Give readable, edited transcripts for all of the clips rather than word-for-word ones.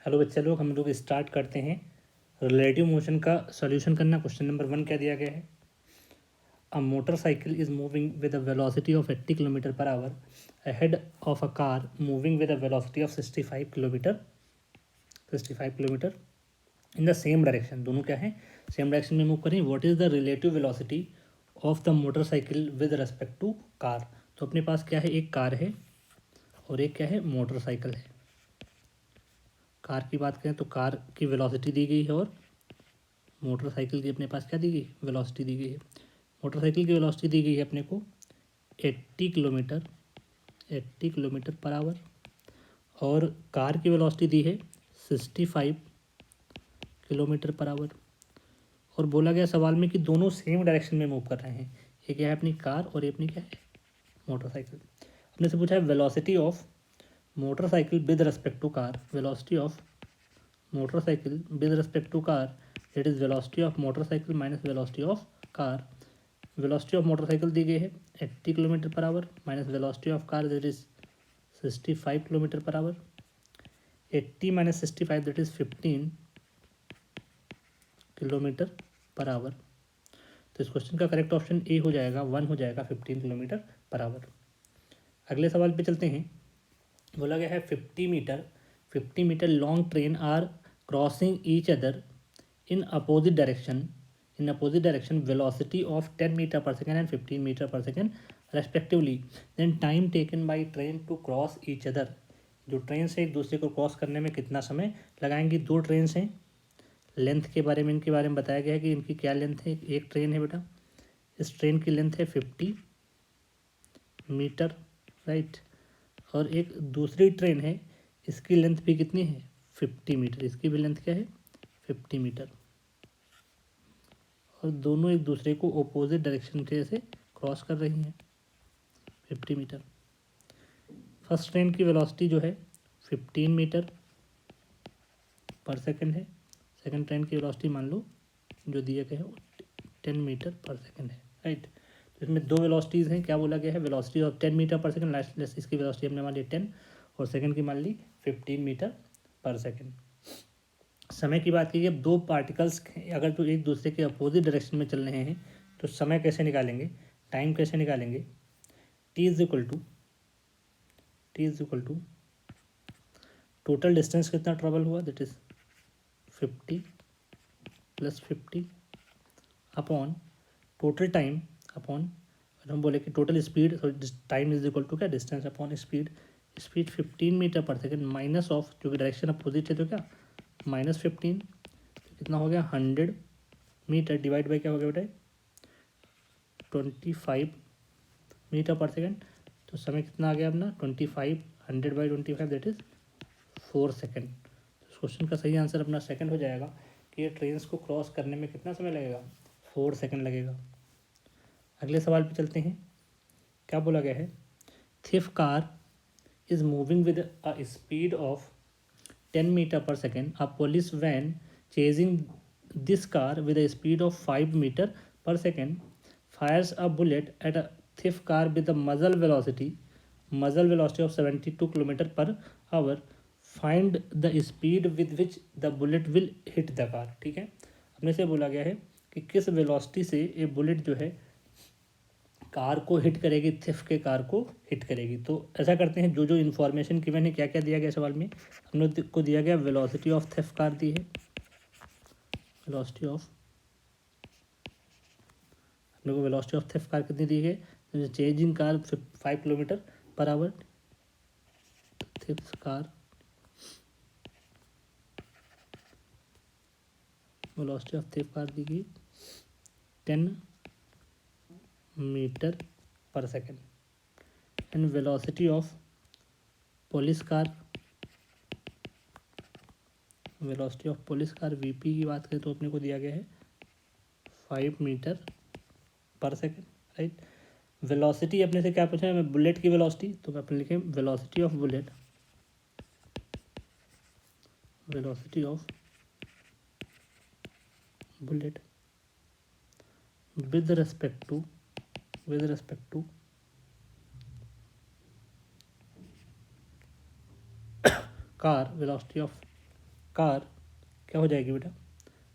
Hello बच्चे लोग, हम लोग स्टार्ट करते हैं रिलेटिव मोशन का सॉल्यूशन करना। क्वेश्चन नंबर 1 क्या दिया गया है? A motorcycle is moving with a velocity of 80 kilometre per hour ahead of a car moving with a velocity of 65 kilometre in the same direction. दोनों क्या है? सेम डायरेक्शन में मूव करें। What is the relative velocity of the motorcycle with respect to car? तो अपने पास क्या है? एक कार है और एक क्या है? मोटरसाइकिल है। कार की बात करें तो कार की वेलोसिटी दी गई है और मोटरसाइकिल की अपने पास क्या दी गई? वेलोसिटी दी गई है। मोटरसाइकिल की वेलोसिटी दी गई है अपने को 80 किलोमीटर 80 किलोमीटर पर आवर और कार की वेलोसिटी दी है 65 किलोमीटर पर आवर। और बोला गया सवाल में कि दोनों सेम डायरेक्शन में मूव कर रहे हैं। ये क्या है? अपनी कार और ये अपनी क्या है? मोटरसाइकिल। अपने से पूछा है velocity of motorcycle with respect to car. Velocity of motorcycle with respect to car, that is velocity of motorcycle minus velocity of car. Velocity of motorcycle दी गई है 80 kilometre per hour minus velocity of car that is 65 kilometre per hour. 80 minus 65 that is 15 kilometre per hour. तो इस question का correct option A हो जाएगा, 1 हो जाएगा, 15 किलोमीटर पर आवर। अगले सवाल पे चलते हैं। बोला गया है 50 metre long train are crossing each other in opposite direction velocity of 10 meter per second and 15 meter per second respectively, then time taken by train to cross each other। जो train से एक दूसरे को क्रॉस करने में कितना समय लगाएंगी? दो ट्रेन हैं। लेंथ के बारे में इनके बारे में बताया गया है कि इनकी क्या लेंथ है। एक ट्रेन है बेटा, इस ट्रेन की लेंथ है 50 मीटर, राइट। और एक दूसरी ट्रेन है, इसकी लेंथ भी कितनी है? 50 मीटर। इसकी भी लेंथ क्या है? 50 मीटर। और दोनों एक दूसरे को ओपोजिट डायरेक्शन के से क्रॉस कर रही हैं 50 मीटर। फर्स्ट ट्रेन की वेलोसिटी जो है 15 मीटर पर सेकंड है। सेकंड ट्रेन की वेलोसिटी मान लो जो दिया गया है 10 मीटर पर सेकंड है, राइट। तो इसमें दो वेलोसिटीज़ हैं। क्या बोला गया है? Velocity of 10 metre per second, last इसकी वेलोसिटी हमने मान ली 10 और सेकंड की मान ली 15 मीटर पर सेकंड। समय की बात कीजिए, दो पार्टिकल्स अगर तो एक दूसरे के अपोजिट डायरेक्शन में चल रहे हैं तो समय कैसे निकालेंगे? टाइम कैसे निकालेंगे? T is equal to total distance कितना ट्रेवल हुआ, that is 50 + 50 upon total time upon, हम बोले कि total speed, time is equal to क्या? Distance upon speed. Speed 15 metre per second minus of, जो कि डायरेक्शन अपोजिट है तो क्या? -15। तो कितना हो गया? 100 मीटर डिवाइड बाई क्या हो गया बेटा? 25 मीटर पर सेकेंड। तो समय कितना आ गया अपना? 25, 100/25 दैट इज 4 सेकेंड। तो इस क्वेश्चन का सही आंसर अपना सेकंड हो जाएगा कि ये ट्रेन्स को क्रॉस करने में कितना समय लगेगा? 4 सेकेंड लगेगा। अगले सवाल पे चलते हैं। क्या बोला गया है? Thief car is moving with a speed of 10 metre per second. A police van chasing this car with a speed of 5 meter per second fires a bullet at a thief car with a muzzle velocity of 72 kilometer per hour. Find the speed with which the bullet will hit the car। ठीक है, अपने से बोला गया है कि किस velocity से ये बुलेट जो है कार को हिट करेगी, थिफ के कार को हिट करेगी। तो ऐसा करते हैं, जो जो इन्फॉर्मेशन गिवन है, क्या क्या दिया गया सवाल में? हम लोग को दिया गया वेलोसिटी ऑफ थिफ कार दी है, वेलोसिटी ऑफ, हम लोग को वेलोसिटी ऑफ थिफ कार कितनी दी है? Chasing car 5 kilometre per hour. Thief car velocity of thief car दी गई 10 metre per second. And velocity of police car, velocity of police car VP की बात करें तो अपने को दिया गया है 5 metre per second, right. Velocity अपने से क्या पूछा है? मैं बुलेट की वेलोसिटी, तो मैं अपने लिखे velocity of bullet, velocity of bullet with respect to car, velocity of car क्या हो जाएगी बेटा,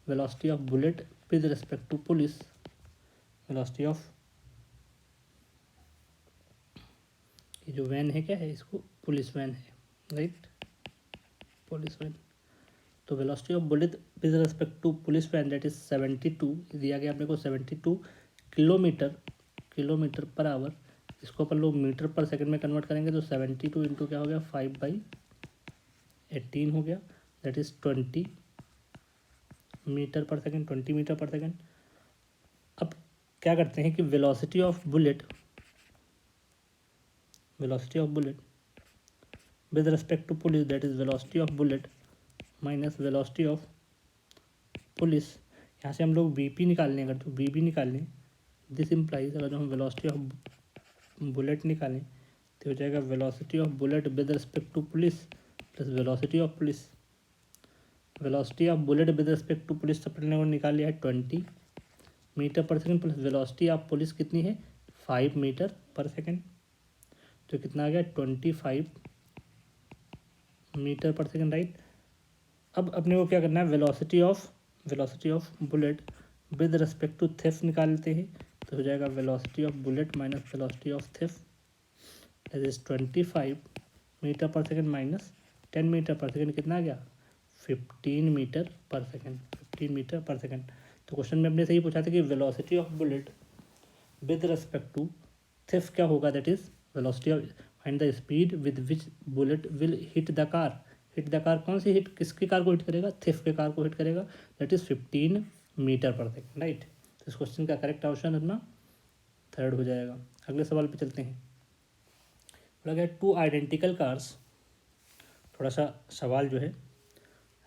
velocity of bullet with respect to police, velocity of ये जो वैन है क्या है, इसको पुलिस वैन है, राइट, पुलिस वैन। तो velocity of bullet with respect to police van that is 72 दिया गया अपने को 72 किलोमीटर पर आवर। इसको अपन लोग मीटर पर सेकंड में कन्वर्ट करेंगे तो 72 इंटू क्या हो गया 5/18 हो गया, that is 20 metre per second, 20 metre per second. अब क्या करते हैं कि velocity of bullet with respect to police that is velocity of bullet minus velocity of police. यहाँ से हम लोग वीपी निकाल लें, अगर तो वीबी निकाल लें, दिस इम्प्लाइज अगर जो हम वेलोसिटी ऑफ बुलेट निकालें तो हो जाएगा velocity of bullet with respect to police plus velocity of police. Velocity of bullet with respect to police अपने को निकाल लिया है 20 metre per second plus velocity of police कितनी है 5 मीटर पर सेकंड, तो कितना आ गया 25 मीटर पर सेकंड, राइट। अब अपने को क्या करना है, velocity of bullet with respect to theft निकाल लेते हैं, तो हो जाएगा velocity of bullet minus velocity of theft that is 25 metre per second minus 10 metre per second, कितना आ गया 15 metre per second, 15 metre per second. तो क्वेश्चन में हमने सही पूछा था कि velocity of bullet with respect to theft क्या होगा, that is velocity of find the speed with which bullet will hit the car. Hit the car कौन सी हिट, किसकी कार को हिट करेगा, थेफ्ट के कार को हिट करेगा, that is 15 metre per second, right. तो इस क्वेश्चन का करेक्ट ऑप्शन अपना थर्ड हो जाएगा। अगले सवाल पे चलते हैं। बोला गया टू आइडेंटिकल कार्स, थोड़ा सा सवाल जो है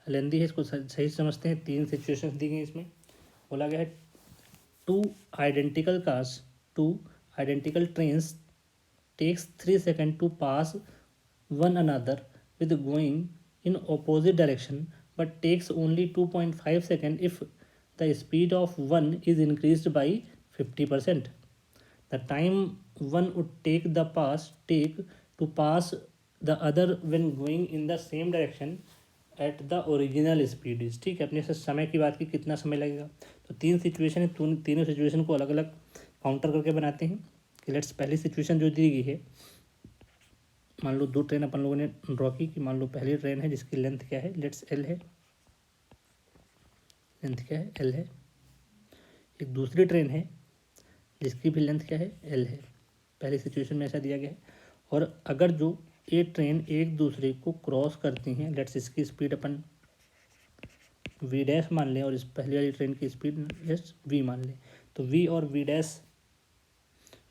लेंदी है, इसको सही समझते हैं। 3 सिचुएशंस दी गई इसमें। बोला गया है two identical trains takes 3 seconds to pass one another with going in opposite direction but takes only 2.5 seconds if the speed of one is increased by 50%. The time one would take to pass the other when going in the same direction at the original speed is, ठीक है। अपने से समय की बात की कितना समय लगेगा, तो 3 सिचुएशन है, तीनों सिचुएशन को अलग अलग काउंटर करके बनाते हैं। कि लेट्स पहली सिचुएशन जो दी गई है, मान लो 2 ट्रेन अपन लोगों ने ड्रॉ की कि मान लो पहली ट्रेन है जिसकी लेंथ क्या है, लेट्स एल है, लेंथ क्या है एल है। एक दूसरी ट्रेन है जिसकी भी लेंथ क्या है एल है। पहली सिचुएशन में ऐसा दिया गया है। और अगर जो ये ट्रेन एक दूसरे को क्रॉस करती हैं, लेट्स इसकी स्पीड अपन वी डैश मान लें और इस पहली वाली ट्रेन की स्पीड लेट्स वी मान लें, तो वी और वी डैश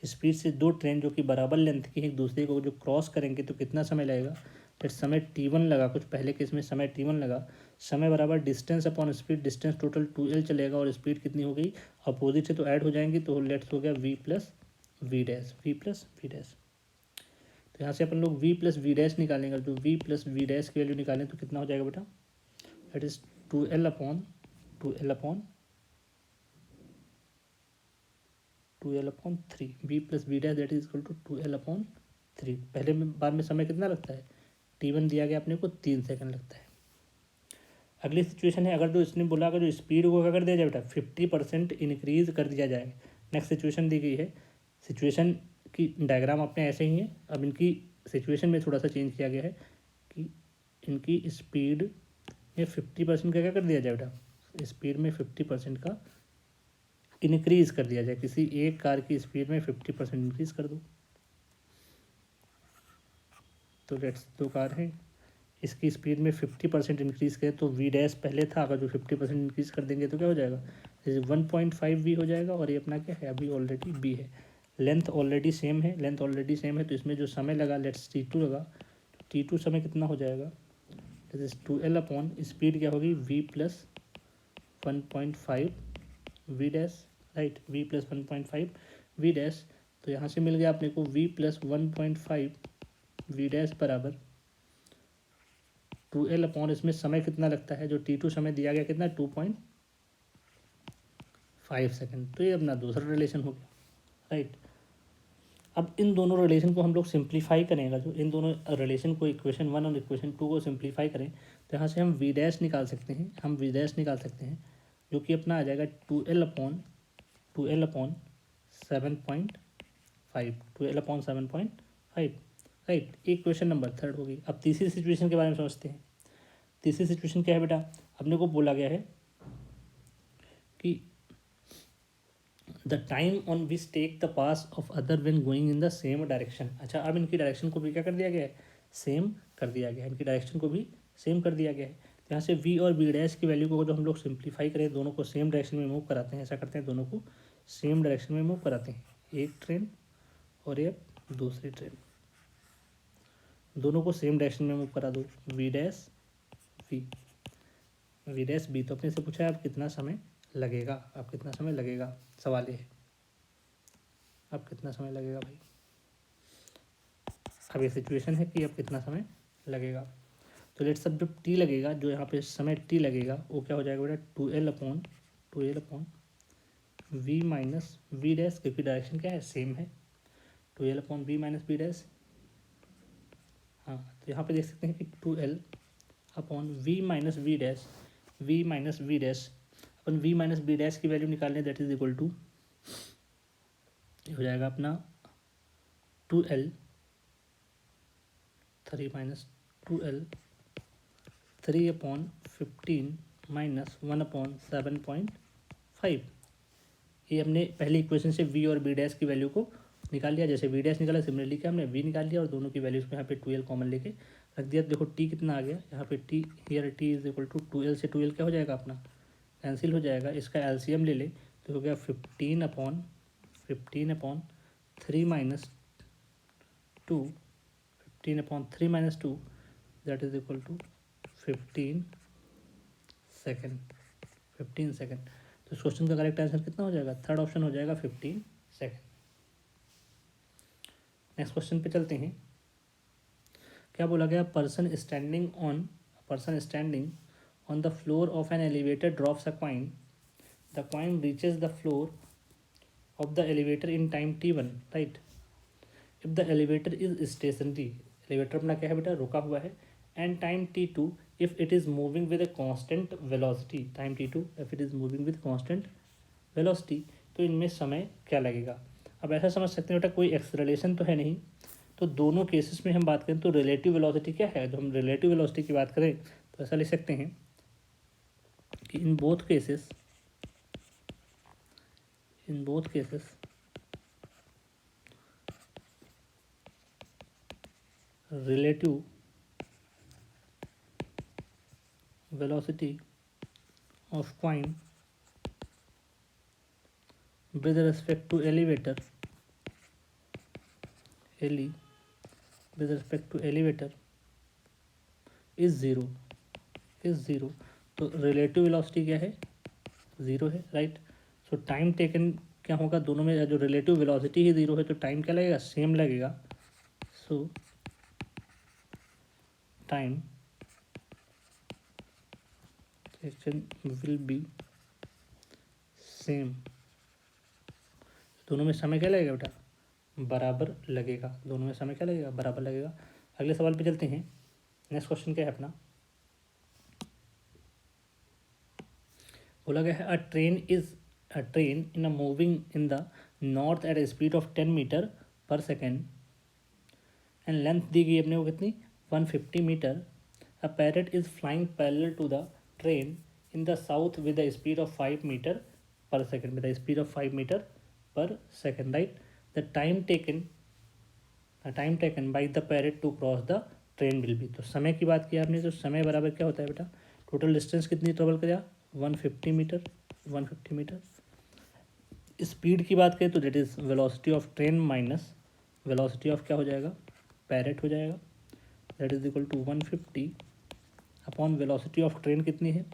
स्पीड से 2 ट्रेन जो कि बराबर लेंथ की एक दूसरे को जो क्रॉस करेंगे तो कितना समय लगेगा, लेट समय t1 लगा, कुछ पहले के इसमें समय t1 लगा, समय बराबर distance upon speed, distance total 2l चलेगा और स्पीड कितनी हो गई अपोजिट से तो ऐड हो जाएंगी, तो लेट्स हो गया v प्लस वी डैश, तो यहाँ से अपन लोग v प्लस वी डैश निकालेंगे। जो v प्लस वी डैश की वैल्यू निकालें तो कितना हो जाएगा बेटा, that is 2l upon 3 v plus V dash that is equal to 2l upon 3। पहले में बार में समय कितना लगता है, t1 दिया गया अपने को 3 सेकंड लगता है। अगली सिचुएशन है, अगर जो इसने बोला अगर जो स्पीड को क्या कर दिया जाए बेटा 50% इंक्रीज कर दिया जाए। नेक्स्ट सिचुएशन दी गई है, सिचुएशन की डायग्राम अपने ऐसे ही है। अब इनकी सिचुएशन में थोड़ा सा चेंज किया गया है कि इनकी स्पीड में 50% का क्या कर दिया जाए बेटा, स्पीड में 50% का इंक्रीज कर दिया जाए। किसी एक कार की स्पीड में 50% इंक्रीज कर दो। तो लेट्स 2 कार हैं, इसकी स्पीड में 50% इंक्रीज करें तो वी डैश पहले था, अगर जो 50% इंक्रीज कर देंगे तो क्या हो जाएगा, जैसे 1.5 वी हो जाएगा। और ये अपना क्या है अभी ऑलरेडी बी है। लेंथ ऑलरेडी सेम है, तो इसमें जो समय लगा लेट्स t2 लगा, t2 समय कितना हो जाएगा, जैसे 2l अपॉन स्पीड क्या होगी v plus 1.5 V dash, right, v plus 1.5 V dash. तो यहाँ से मिल गया अपने को v प्लस 1.5 वी डैश बराबर 2l अपॉन इसमें समय कितना लगता है, जो t2 समय दिया गया कितना 2.5 सेकंड। तो ये अपना दूसरा रिलेशन हो गया, राइट। अब इन दोनों रिलेशन को हम लोग सिंप्लीफाई करेंगे। जो इन दोनों रिलेशन को इक्वेशन 1 और इक्वेशन 2 को सिंप्लीफाई करें तो यहाँ से हम वी डैश निकाल सकते हैं, जो कि अपना आ जाएगा 12 अपॉन 7.5, 12 अपॉन 7.5, राइट। एक क्वेश्चन नंबर थर्ड होगी। अब तीसरी सिचुएशन के बारे में समझते हैं। तीसरी सिचुएशन क्या है बेटा, अपने को बोला गया है कि the time on which take the pass of other when going in the same direction. अच्छा, अब इनकी डायरेक्शन को भी क्या कर दिया गया है, सेम कर दिया गया है, इनकी डायरेक्शन को भी सेम कर दिया गया है। तो यहाँ से वी और बी डैश की वैल्यू को जो हम लोग सिंप्लीफाई करें, दोनों को सेम डायरेक्शन में मूव कराते हैं, ऐसा करते हैं, दोनों को सेम डायरेक्शन में मूव कराते हैं, एक ट्रेन और एक दूसरी ट्रेन, दोनों को सेम डायरेक्शन में मूव करा दो, वी डैश बी। तो अपने से पूछा है अब कितना समय लगेगा, अब कितना समय लगेगा, सवाल ये है अब कितना समय लगेगा भाई। अब ये सिचुएशन है कि अब कितना समय लगेगा। तो लेट्स अब जो टी लगेगा, जो यहाँ पे समय टी लगेगा, वो क्या हो जाएगा बेटा, 12 upon V minus V dash, क्योंकि डायरेक्शन क्या है, सेम है, 12 upon V minus V dash. हाँ, तो यहाँ पे देख सकते हैं कि 12 upon V minus V dash अपन वी माइनस वी डैश की वैल्यू निकाल लें, दैट इज इक्वल टू हो जाएगा अपना 2L 3 - 2L 3/15 -1/7.5। ये हमने पहली इक्वेशन से वी और बी डैश की वैल्यू को निकाल लिया। जैसे वी डैश निकाला, सिमिलरली क्या हमने वी निकाल लिया और दोनों की वैल्यूज को यहाँ पे 2L कॉमन लेके रख दिया। देखो टी कितना आ गया यहाँ पे, T here T is equal to 2L से 2L क्या हो जाएगा अपना, कैंसिल हो जाएगा। इसका एलसीएम ले ले तो हो गया 15/3 - 2, 15/3 - 2, that is equal to 15 second. 15 second. तो इस क्वेश्चन का करेक्ट आंसर कितना हो जाएगा, थर्ड ऑप्शन हो जाएगा 15 सेकेंड। नेक्स्ट क्वेश्चन पे चलते हैं। क्या बोला गया, person standing on the floor of an elevator drops a coin, the coin reaches the floor of the elevator in time t1, right? If the elevator is stationary, elevator अपना क्या है बेटा, रुका हुआ है, and time t2 if it is moving with a constant velocity, time t2 if it is moving with constant velocity, तो इनमें समय क्या लगेगा। अब ऐसा समझ सकते हैं बेटा, कोई एक्सेलरेशन तो है नहीं, तो दोनों केसेस में हम बात करें तो रिलेटिव वेलोसिटी क्या है, जो हम रिलेटिव वेलोसिटी की बात करें तो ऐसा लिख सकते हैं कि in both cases relative velocity of coin with respect to elevator is zero। तो रिलेटिव वेलोसिटी क्या है, ज़ीरो है, राइट। सो टाइम टेकन क्या होगा, दोनों में जो रिलेटिव वेलोसिटी ही ज़ीरो है तो टाइम क्या लगेगा, सेम लगेगा। सो time taken will be same. दोनों में समय क्या लगेगा बेटा, बराबर लगेगा, दोनों में समय क्या लगेगा, बराबर लगेगा। अगले सवाल पे चलते हैं। नेक्स्ट क्वेश्चन क्या है अपना, बोला गया है a train in a moving in the north at a speed of 10 metre per second and length दी गई अपने को कितनी, 150 metre. A parrot is flying parallel to the train in the south with the speed of 5 metre per second, right. The time taken by the parrot to cross the train will be. तो समय की बात की आपने, तो समय बराबर क्या होता है बेटा, टोटल डिस्टेंस कितनी ट्रेवल किया, 150 मीटर। स्पीड की बात करें तो that is velocity of train minus velocity of क्या हो जाएगा, पैरेट हो जाएगा, that is equal to 150 upon velocity of train कितनी है,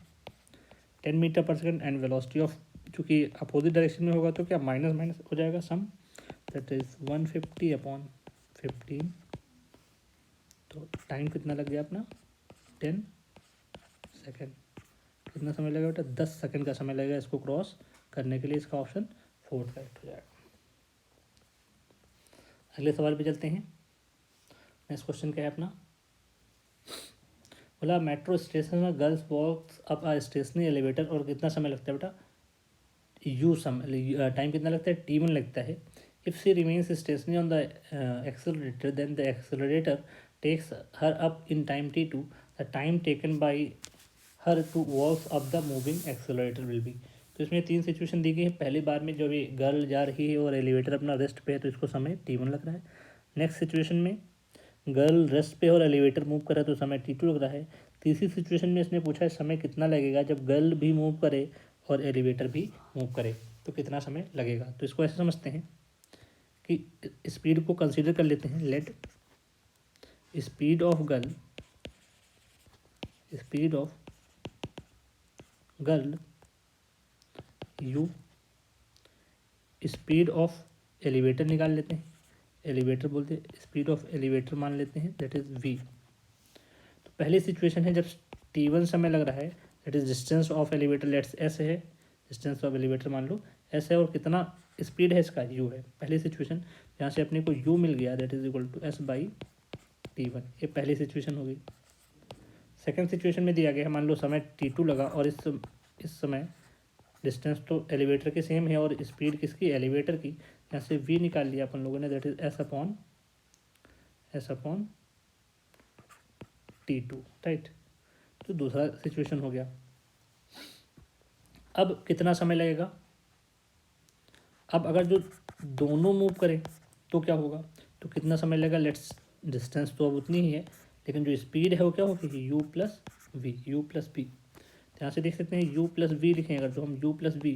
10 metre per second, and velocity of चूँकि अपोजिट डायरेक्शन में होगा तो क्या माइनस माइनस हो जाएगा सम, दैट इज 150 अपॉन 15। तो टाइम कितना लग गया अपना, 10 सेकेंड। कितना समय लगेगा बेटा, 10 सेकेंड का समय लगेगा इसको क्रॉस करने के लिए। इसका ऑप्शन 4 करेक्ट हो जाएगा। अगले सवाल पे चलते हैं। नेक्स्ट क्वेश्चन क्या है अपना, बोला मेट्रो स्टेशन में गर्ल्स वॉक्स अप आ स्टेशनरी एलिवेटर और कितना समय लगता है बेटा, यू समय टाइम कितना लगता है, T1 लगता है। If she remains stationary on the accelerator then the accelerator takes her up in time T2, the time taken by her to walks up the moving accelerator will be. तो इसमें 3 situation दी गई है। पहली बार में जब ये गर्ल जा रही है और एलिवेटर अपना रेस्ट पे है तो इसको समय T1 लग रहा है। नेक्स्ट सिचुएशन में गर्ल रेस्ट पे और एलिवेटर मूव कर रहा है तो समय T2 लग रहा है। तीसरी सिचुएशन में इसने पूछा है समय कितना लगेगा जब गर्ल भी मूव करे और एलिवेटर भी मूव करे, तो कितना समय लगेगा। तो इसको ऐसे समझते हैं कि स्पीड को कंसीडर कर लेते हैं। Let speed of girl you, speed of elevator निकाल लेते हैं, एलिवेटर बोलते हैं, स्पीड ऑफ एलिवेटर मान लेते हैं, दैट इज़ v। तो पहली सिचुएशन है जब T1 समय लग रहा है, that is distance of elevator, let's s है, डिस्टेंस ऑफ एलिवेटर मान लो s है, और कितना स्पीड है इसका, u है। पहली सिचुएशन यहाँ से अपने को u मिल गया, that is equal to s by T1, ये पहली सिचुएशन होगी। सेकेंड सिचुएशन में दिया गया है, मान लो समय T2 लगा और इस समय डिस्टेंस तो एलिवेटर के सेम है और स्पीड किसकी, एलिवेटर की। यहाँ से v निकाल लिया अपन लोगों ने, that is s upon T2, right. तो दूसरा सिचुएशन हो गया। अब कितना समय लगेगा, अब अगर जो दोनों मूव करें तो क्या होगा, तो कितना समय लगेगा, लेट्स डिस्टेंस तो अब उतनी ही है लेकिन जो स्पीड है वो क्या होगी, u plus V, U plus V. तो यहाँ से देख सकते हैं u प्लस वी लिखें अगर, तो हम u plus V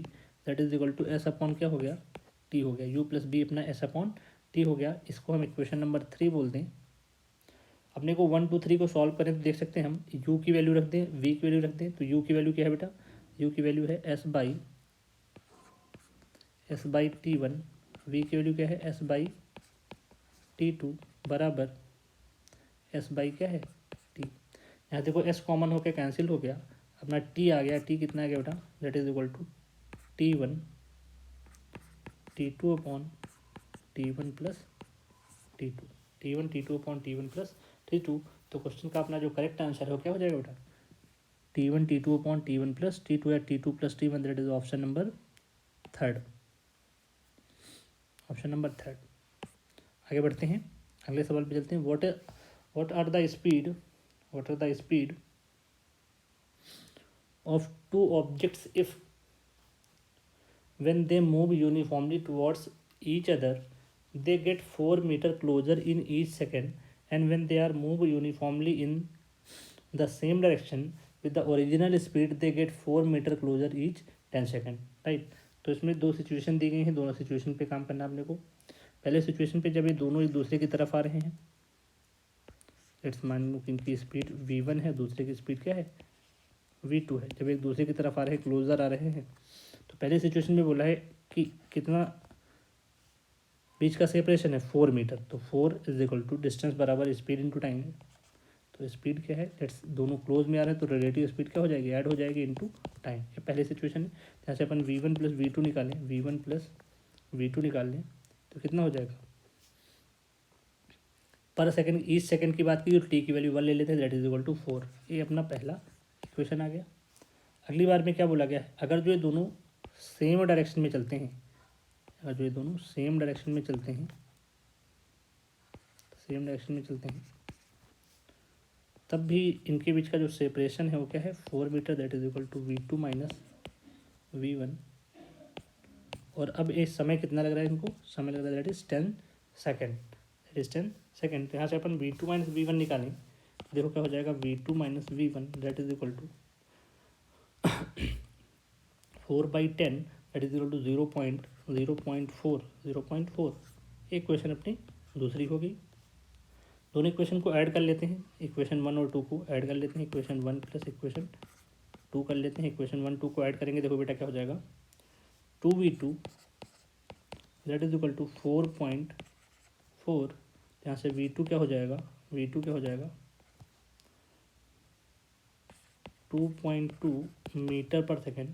that is equal to S upon क्या हो गया, t हो गया, u प्लस वी अपना एस अपॉन टी हो गया। इसको हम इक्वेशन नंबर 3 बोल दें। अपने को 1 2 3 को सॉल्व करें तो देख सकते हैं हम u की वैल्यू रख दें, v की वैल्यू रख दें। तो u की वैल्यू क्या है बेटा, u की वैल्यू है s बाई T1, v की वैल्यू क्या है s बाई T2 बराबर s बाई क्या है t। यहाँ देखो s कॉमन होकर कैंसिल हो गया, अपना t आ गया, t कितना आ गया बेटा, that is equal to T1 T2 upon T1 plus T2, T1 T2 upon T1 plus T2। तो क्वेश्चन का अपना जो करेक्ट आंसर है वो क्या हो जाएगा बेटा, T1 T2 upon T1 plus T2 या T2 plus T1, that is option number 3, option number 3। आगे बढ़ते हैं, अगले सवाल पे चलते हैं। What are the speed of two objects if when they move uniformly towards each other they get 4 meter closer in each second, and when they are moved uniformly in the same direction with the original speed they get 4 meter closer each 10 second, right. तो इसमें दो situation दी गई हैं, दोनों situation पे काम करना है अपने को। पहले सिचुएशन पे जब ये दोनों एक दूसरे की तरफ आ रहे हैं, लेट्स मान लो कि इनकी स्पीड v1 है, दूसरे की स्पीड क्या है v2 है। जब एक दूसरे की तरफ आ रहे हैं, क्लोजर आ रहे हैं, तो पहले सिचुएशन में बोला है कि कितना बीच का सेपरेशन है 4 मीटर, तो 4 इज इक्वल टू डिस्टेंस बराबर स्पीड इनटू टाइम है। तो स्पीड क्या है, लेट्स दोनों क्लोज में आ रहे हैं तो रिलेटिव स्पीड क्या हो जाएगी, ऐड हो जाएगी इनटू टाइम। ये पहले सिचुएशन है। जहाँ से अपन v1 प्लस v2 निकालें, v1 प्लस v2 निकाल लें तो कितना हो जाएगा, पर सेकंड ईच सेकंड की बात की तो टी की वैल्यू 1 ले लेते हैं, दैट इज इक्वल टू 4। ये अपना पहला इक्वेशन आ गया। अगली बार में क्या बोला गया है, अगर जो ये दोनों सेम डायरेक्शन में चलते हैं, अगर जो ये दोनों सेम डायरेक्शन में चलते हैं, तब भी इनके बीच का जो सेपरेशन है वो क्या है 4 metre, that is equal to v2 minus v1। और अब ये समय कितना लग रहा है इनको, समय लग रहा है that is 10 second, that is 10 second. तो यहाँ से अपन v2 माइनस v1 निकालें, देखो क्या हो जाएगा, v2 minus v1 that is equal to 4/10 that is equal to 0.4। एक क्वेश्चन अपनी दूसरी हो गई। दोनों इक्वेशन को ऐड कर लेते हैं, इक्वेशन 1 और 2 को ऐड कर लेते हैं, इक्वेशन 1 प्लस इक्वेशन 2 कर लेते हैं। इक्वेशन 1 2 को ऐड करेंगे, देखो बेटा क्या हो जाएगा, 2v2 that is equal to 4.4। यहाँ से v2 क्या हो जाएगा, 2.2 मीटर पर सेकेंड।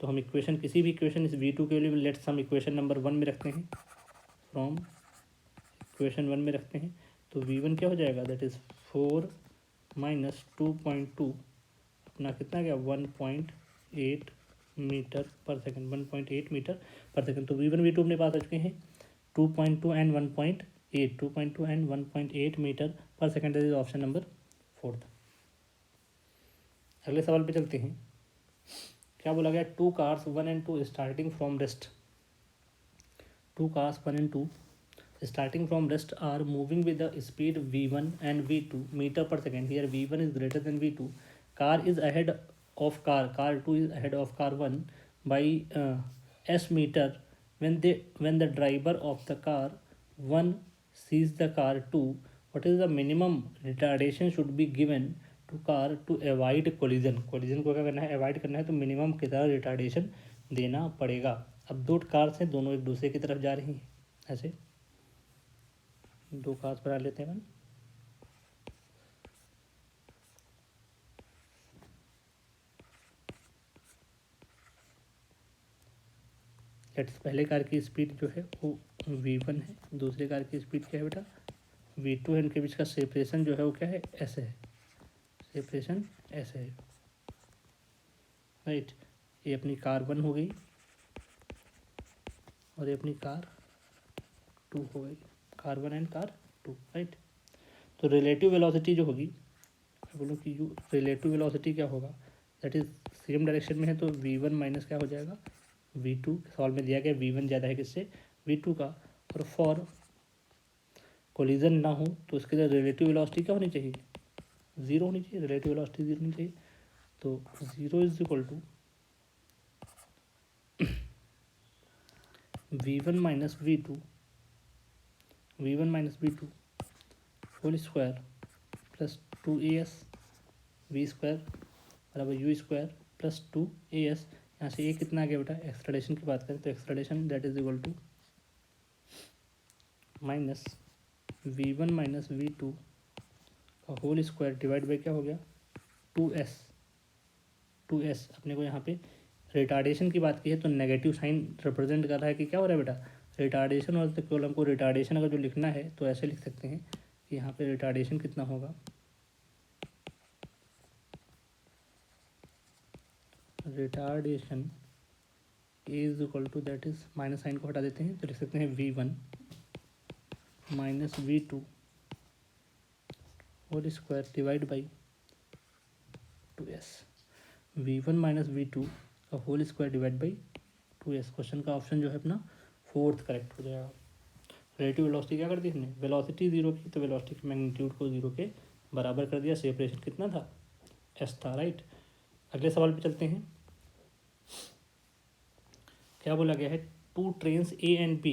तो हम इक्वेशन किसी भी इक्वेशन इस v2 के लिए लेट्स हम इक्वेशन नंबर 1 में रखते हैं, फ्रॉम इक्वेशन 1 में रखते हैं। तो v1 क्या हो जाएगा, दैट इज़ 4 माइनस 2.2 अपना कितना गया 1.8 metre per second, 1.8 metre per second. तो V1 V2 अपने पास आ चुके हैं 2.2 and 1.8, 2.2 and 1.8 metre per second is option number 4। अगले सवाल पे चलते हैं। क्या बोला गया, 2 cars 1 and 2 starting from rest, 2 cars 1 and 2 starting from rest are moving with the speed v1 and v2 meter per second. Here v1 is greater than v2. Car is ahead of car 2 is ahead of car 1 by s meter. When the driver of the car 1 sees the car 2, what is the minimum retardation should be given to car to avoid collision? collision को क्या करना है, avoid करना है, तो minimum कितना retardation देना पड़ेगा। अब दो कार्स हैं, दोनों एक दूसरे की तरफ जा रही हैं, ऐसे दो कार्स बना लेते हैं। लेट्स पहले कार की स्पीड जो है वो v1 है, दूसरे कार की स्पीड क्या है बेटा v2 है। इनके बीच का सेपरेशन जो है वो क्या है, ऐसे है, सेपरेशन ऐसे है, राइट। ये अपनी कार 1 हो गई और ये अपनी कार 2 हो गई, कार 1 एंड कार 2, राइट। तो रिलेटिव वेलोसिटी जो होगी, बोलो कि रिलेटिव वेलोसिटी क्या होगा, दैट इज सेम डायरेक्शन में है तो v1 माइनस क्या हो जाएगा v2। सॉल्व में दिया गया v1 ज़्यादा है किससे, v2 का। और फॉर कोलिजन ना हो तो उसके लिए रिलेटिव वेलोसिटी क्या होनी चाहिए, ज़ीरो होनी चाहिए, रिलेटिव वेलोसिटी ज़ीरो होनी चाहिए। तो zero is equal to v1 minus v2, v1 minus v2 whole square plus 2as v square बराबर u स्क्वायर प्लस 2as। यहाँ से ये कितना आ गया बेटा, एक्सलेरेशन की बात करें तो acceleration that is equal to minus v1 minus v2 का होल स्क्वायर डिवाइड बाई क्या हो गया 2s। 2s अपने को यहाँ पे रिटार्डेशन की बात की है तो नेगेटिव साइन रिप्रेजेंट कर रहा है कि क्या हो रहा है बेटा रिटार्डेशन। और केवल हमको रिटार्डेशन अगर जो लिखना है तो ऐसे लिख सकते हैं कि यहाँ पे रिटार्डेशन कितना होगा, retardation is equal to that is minus sign को हटा देते हैं तो लिख सकते हैं v1 minus v2 whole square divide by 2s। v1 minus v2 का whole square divide by 2s। Question का ऑप्शन जो है अपना 4th करेक्ट हो जाएगा। रिलेटिव वेलोसिटी क्या कर दी हमने, वेलोसिटी जीरो की तो वेलोसिटी के मैग्नीट्यूड को जीरो के बराबर कर दिया, सेपरेशन कितना था s था, राइट। अगले सवाल पे चलते हैं। क्या बोला गया है, 2 trains A and B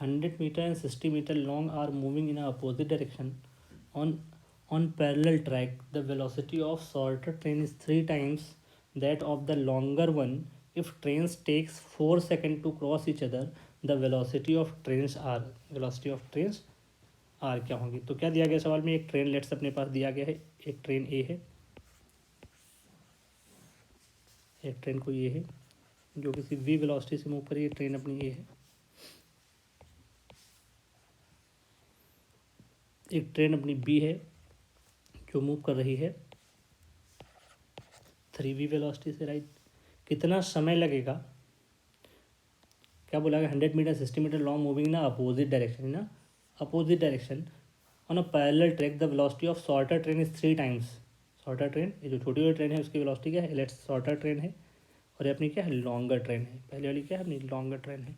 100 metre and 60 metre long are moving in opposite direction on parallel track. The velocity of shorter train is 3 times that of the longer one. If trains takes 4 seconds to cross each other, the velocity of trains are क्या होंगी। तो क्या दिया गया सवाल में, एक train let's अपने पास दिया गया है, एक ट्रेन ए है, एक ट्रेन को ये है जो किसी v वेलोसिटी से मूव करी, ट्रेन अपनी ये है। एक ट्रेन अपनी b है जो मूव कर रही है 3v वेलोसिटी से, राइट। कितना समय लगेगा, क्या बोला गया 100 मीटर 60 मीटर लॉन्ग मूविंग ना अपोजिट डायरेक्शन, ना opposite direction on a parallel track. The velocity of shorter train is 3 times. Shorter train, ये जो छोटी वाली ट्रेन है उसकी वेलोसिटी क्या है, लेट्स शॉर्टर ट्रेन है, और ये अपनी क्या है लॉन्गर ट्रेन है। पहले वाली क्या है अपनी लॉन्गर ट्रेन है,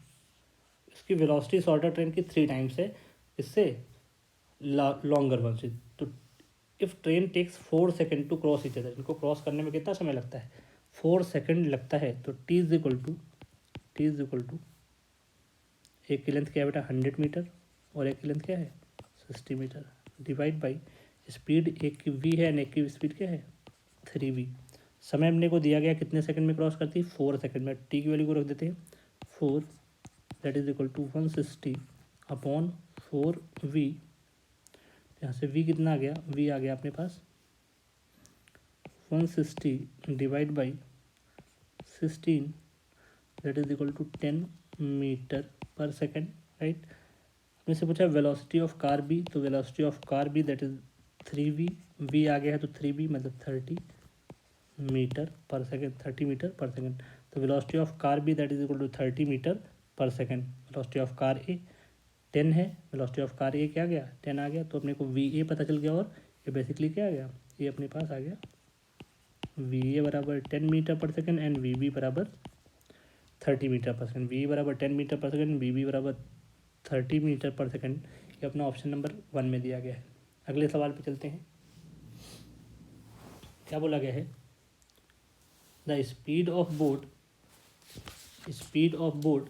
इसकी वेलोसिटी शॉर्टर ट्रेन की 3 टाइम्स है, इससे लॉन्गर वन से। तो if train takes 4 second to cross each other, इनको क्रॉस करने में कितना समय लगता है 4 सेकेंड लगता है। तो टी इज इक्वल टू एक की लेंथ क्या है बेटा 100 मीटर और एक की लेंथ क्या है 60 मीटर डिवाइड बाई स्पीड, एक की v है और एक की स्पीड क्या है 3v। समय अपने को दिया गया कितने सेकंड में क्रॉस करती है 4 सेकंड में। टी की वैल्यू को रख देते हैं 4, that is equal to 160 upon 4v। यहाँ से v कितना आ गया, v आ गया अपने पास 160 divide by 16, that is equal to 10 metre per second, right. अपने से पूछा वेलोसिटी ऑफ कार बी, तो velocity of car B that is 3v आ गया है तो 3v मतलब 30 metre per second, 30 metre per second. तो velocity of car B that is equal to 30 metre per second. Velocity of car A 10 है, velocity of car ए क्या आ गया 10 आ गया, तो अपने को वी ए पता चल गया और ये बेसिकली क्या आ गया, ये अपने पास आ गया वी ए बराबर 10 metre per second and we B बराबर 30 मीटर पर सेकेंड। वी बराबर 10 metre per second, we B बराबर 30 मीटर पर सेकेंड। ये अपना ऑप्शन नंबर 1 में दिया गया है। अगले सवाल पे चलते हैं। क्या बोला गया है, द स्पीड ऑफ बोट।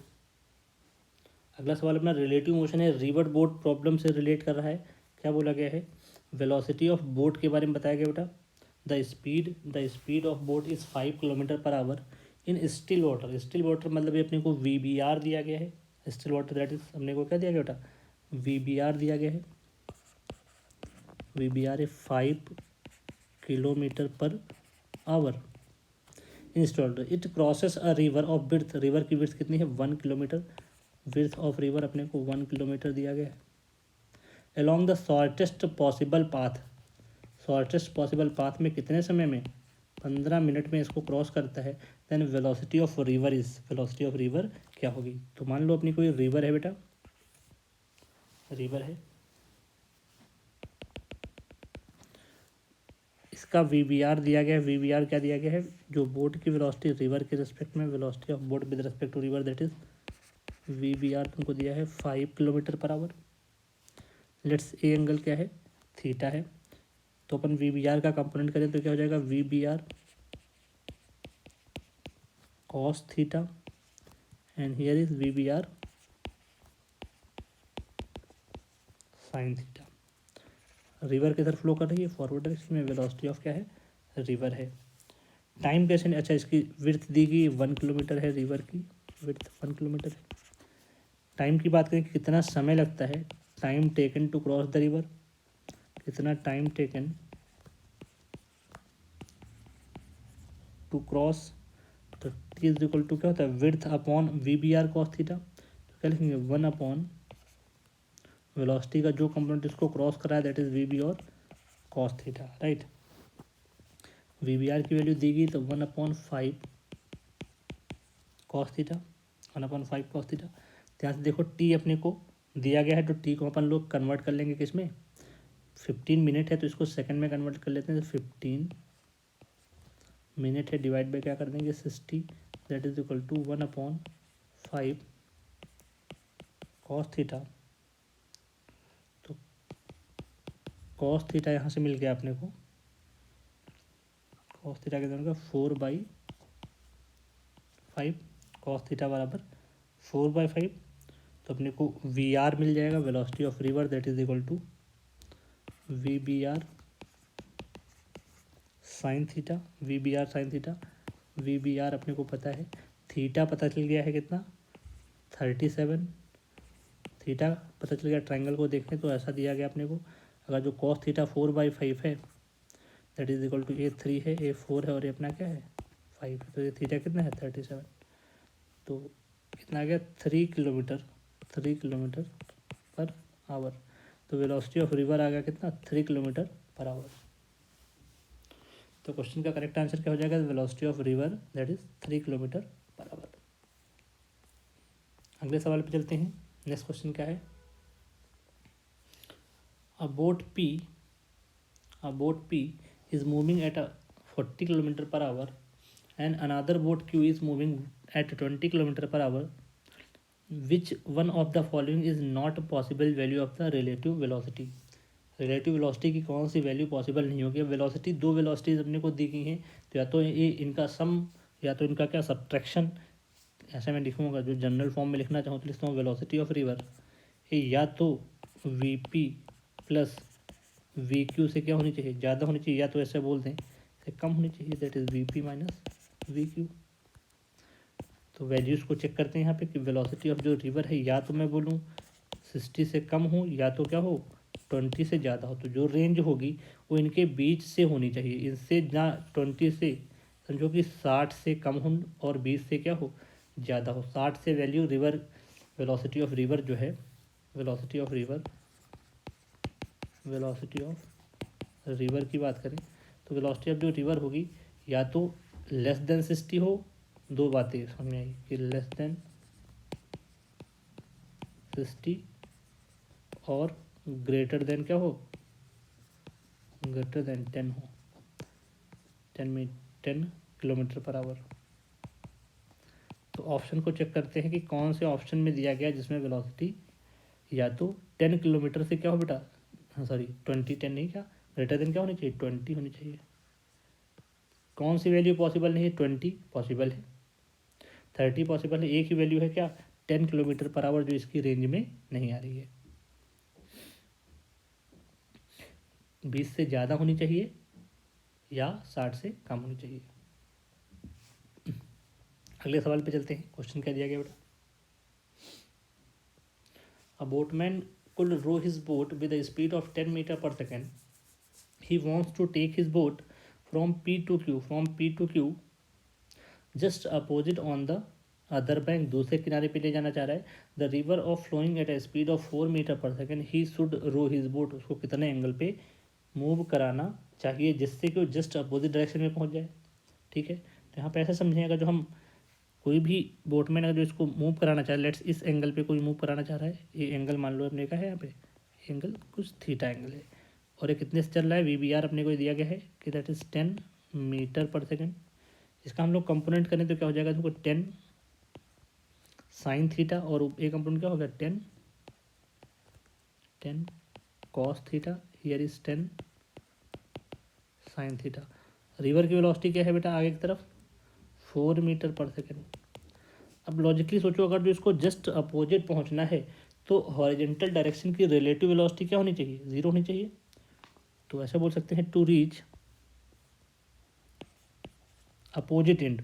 अगला सवाल अपना रिलेटिव मोशन है, रिवर बोट प्रॉब्लम से रिलेट कर रहा है। क्या बोला गया है, वेलोसिटी ऑफ बोट के बारे में बताया गया बेटा। The speed of boat is 5 kilometre per our in still water. Still water मतलब ये अपने को वी बी आर दिया गया है। स्टिल वाटर दैट इज अपने को क्या दिया गया बेटा, वी बी आर दिया गया है। वी बी आर है 5 kilometre per our in still water. It crosses a river of width. River की विड्थ कितनी है 1 किलोमीटर। विड्थ ऑफ रिवर अपने को 1 किलोमीटर दिया गया है। Along the shortest possible path. Shortest possible path में कितने समय में, 15 मिनट में इसको क्रॉस करता है। Then velocity of river is, velocity of river क्या होगी। तो मान लो अपनी कोई रिवर है बेटा, रिवर है, इसका वी बी आर दिया गया है। वी बी आर क्या दिया गया है, जो बोट की वेलोसिटी रिवर के रिस्पेक्ट में, velocity of boat with respect to river that is V B R तुमको दिया है 5 kilometre per our. Let's A angle क्या है, थीटा है। तो अपन वी बी आर का कंपोनेंट करें तो क्या हो जाएगा, V B R cos theta and here is V B R sine theta. River किधर फ्लो कर रही है, फॉरवर्ड डायरेक्शन में। वेलोसिटी ऑफ क्या है, रिवर है। टाइम कैसे, अच्छा इसकी विड्थ दी गई 1 किलोमीटर है, रिवर की विड्थ 1 किलोमीटर है। टाइम की बात करें कि कितना समय लगता है, time taken to cross the river, कितना टाइम टेकन टू क्रॉस, तो टी इज इक्वल टू क्या होता है, width upon V B R cos theta. तो क्या लिखेंगे 1 अपॉन वेलोसिटी का जो कंपोनेंट इसको क्रॉस कर रहा है दैट इज वी बी और cos theta, right. V B R की वैल्यू दी गई तो 1/5 कॉस थीटा, 1/5 कॉस थीटा। ध्यान से देखो टी अपने को दिया गया है तो टी को अपन लोग कन्वर्ट कर लेंगे किस में, 15 मिनट है तो इसको सेकंड में कन्वर्ट कर लेते हैं। तो 15 मिनट है डिवाइड बाई क्या कर देंगे 60 that is equal to 1/5 cos theta. तो कॉस थीटा यहाँ से मिल गया अपने को, कॉस थीटा के होगा 4/5, कॉस थीटा बराबर 4/5। तो अपने को वी आर मिल जाएगा, velocity of river that is equal to V B R sine theta, V B R sine theta. V B R अपने को पता है, थीटा पता चल गया है कितना 37, थीटा पता चल गया। ट्रायंगल को देखें तो ऐसा दिया गया अपने को, अगर जो कॉस थीटा 4/5 है that is equal to A3 है, A4 है और ये अपना क्या है 5 है, तो ये थीटा कितना है 37। तो कितना आ गया 3 किलोमीटर पर आवर। तो वेलोसिटी ऑफ रिवर आ गया कितना 3 किलोमीटर पर आवर। तो क्वेश्चन का करेक्ट आंसर क्या हो जाएगा, velocity of river that is 3 kilometre per our. अगले सवाल पे चलते हैं। नेक्स्ट क्वेश्चन क्या है, a boat P is moving at a 40 kilometer per hour and another boat Q is moving at 20 kilometer per hour. Which one of the following is not possible value of the relative velocity? Relative velocity की कौन सी value possible नहीं होगी। Velocity, दो velocities अपने को दी गई हैं तो या तो ये इनका सम या तो इनका क्या सब्ट्रैक्शन, ऐसे मैं लिखूँगा जो जनरल फॉर्म में लिखना चाहूँ तो लिखता हूँ वेलोसिटी ऑफ रिवर या तो V P plus we Q से क्या होनी चाहिए, ज़्यादा होनी चाहिए, या तो ऐसे बोल दें से कम होनी चाहिए that is V P minus we Q. तो वैल्यूज़ को चेक करते हैं यहाँ पे कि वेलोसिटी ऑफ जो रिवर है या तो मैं बोलूँ 60 से कम हो या तो क्या हो 20 से ज़्यादा हो। तो जो रेंज होगी वो इनके बीच से होनी चाहिए, इनसे ना 20 से समझो कि 60 से कम हो और 20 से क्या हो ज़्यादा हो। 60 से value river velocity of river जो है, वेलोसिटी ऑफ रिवर की बात करें तो वेलोसिटी ऑफ जो रिवर होगी या तो लेस देन 60 हो, दो बातें समझ में आई कि लेस देन 60 और ग्रेटर देन क्या हो, ग्रेटर देन 10 हो, 10 किलोमीटर पर आवर। तो ऑप्शन को चेक करते हैं कि कौन से ऑप्शन में दिया गया जिसमें वेलोसिटी या तो 10 किलोमीटर से क्या हो बेटा, हाँ सॉरी 20, 10 नहीं, क्या ग्रेटर देन क्या होनी चाहिए, 20 होनी चाहिए। कौन सी वैल्यू पॉसिबल नहीं है, 20 पॉसिबल है, 30 पॉसिबल है, एक ही वैल्यू है क्या, 10 किलोमीटर पर आवर जो इसकी रेंज में नहीं आ रही है। 20 से ज़्यादा होनी चाहिए या 60 से कम होनी चाहिए। अगले सवाल पे चलते हैं। क्वेश्चन क्या दिया गया बेटा, a boatman could row his boat with a speed of 10 metre per second. He wants to take his boat from P to Q just opposite on the other bank, दूसरे किनारे पे ले जाना चाह रहा है। The river of flowing at a speed of 4 metre per second. He should row his boat, उसको कितने एंगल पे मूव कराना चाहिए जिससे कि वो जस्ट अपोजिट डायरेक्शन में पहुंच जाए। ठीक है, तो यहाँ पे ऐसा समझिएगा, जो हम कोई भी बोटमैन अगर जो इसको मूव कराना चाह रहा है, लेट्स इस एंगल पे कोई मूव कराना चाह रहा है, ये एंगल मान लो अपने का है यहाँ पे, एंगल कुछ थीटा एंगल है और ये कितने से चल रहा है, वी बी आर अपने को दिया गया है कि that is 10 metre per second. इसका हम लोग कंपोनेंट करें तो क्या हो जाएगा, देखो 10 साइन थीटा और एक कंपोनेंट क्या होगा 10 cos theta, here is 10 sign theta. River की वेलोसिटी क्या है बेटा आगे की तरफ, 4 मीटर पर सेकेंड। अब लॉजिकली सोचो, अगर जो इसको जस्ट अपोजिट पहुंचना है तो हॉरिजेंटल डायरेक्शन की रिलेटिव वेलोसिटी क्या होनी चाहिए, 0 होनी चाहिए। तो ऐसा बोल सकते हैं, to reach opposite end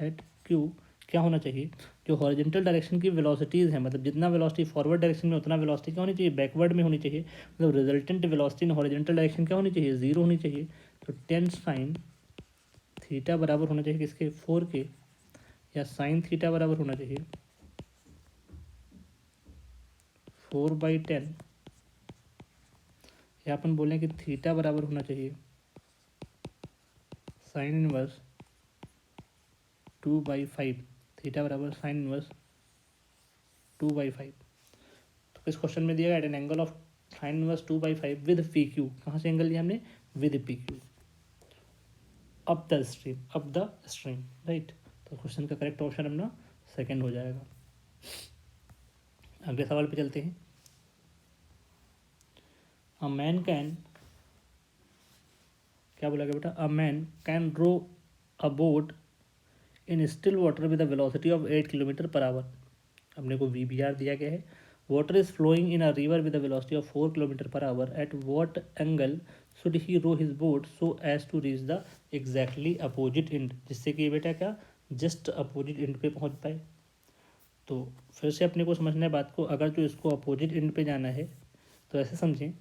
at Q क्या होना चाहिए, जो हॉरिजेंटल डायरेक्शन की वेलोसिटीज़ हैं, मतलब जितना वेलोसिटी फॉरवर्ड डायरेक्शन में उतना वेलोसिटी क्या होनी चाहिए, बैकवर्ड में होनी चाहिए। मतलब resultant velocity in horizontal direction क्या होनी चाहिए, 0 होनी चाहिए। तो 10 साइन थीटा बराबर होना चाहिए किसके, 4 के, या साइन थीटा बराबर होना चाहिए 4/10, या अपन बोलें कि थीटा बराबर होना चाहिए साइन इनवर्स 2/5, थीटा बराबर साइन इनवर्स 2/5। तो किस क्वेश्चन में दिया गया, at an angle of sine inverse 2/5 with P Q, कहाँ से एंगल लिया हमने, with P Q, up the stream, right. तो क्वेश्चन का करेक्ट ऑप्शन अपना सेकंड हो जाएगा। अगले सवाल पे चलते हैं। अ मैन कैन, क्या बोला गया बेटा, a man can row a boat in still water with a velocity of 8 kilometre per hour. अपने को वी बी आर दिया गया है। Water is flowing in a river with a velocity of 4 kilometre per hour. At what angle should he row his boat so as to reach the exactly opposite end, जिससे कि बेटा क्या just opposite end पे पहुंच पाए। तो फिर से अपने को समझना है बात को, अगर जो इसको अपोजिट एंड पे जाना है तो ऐसे समझें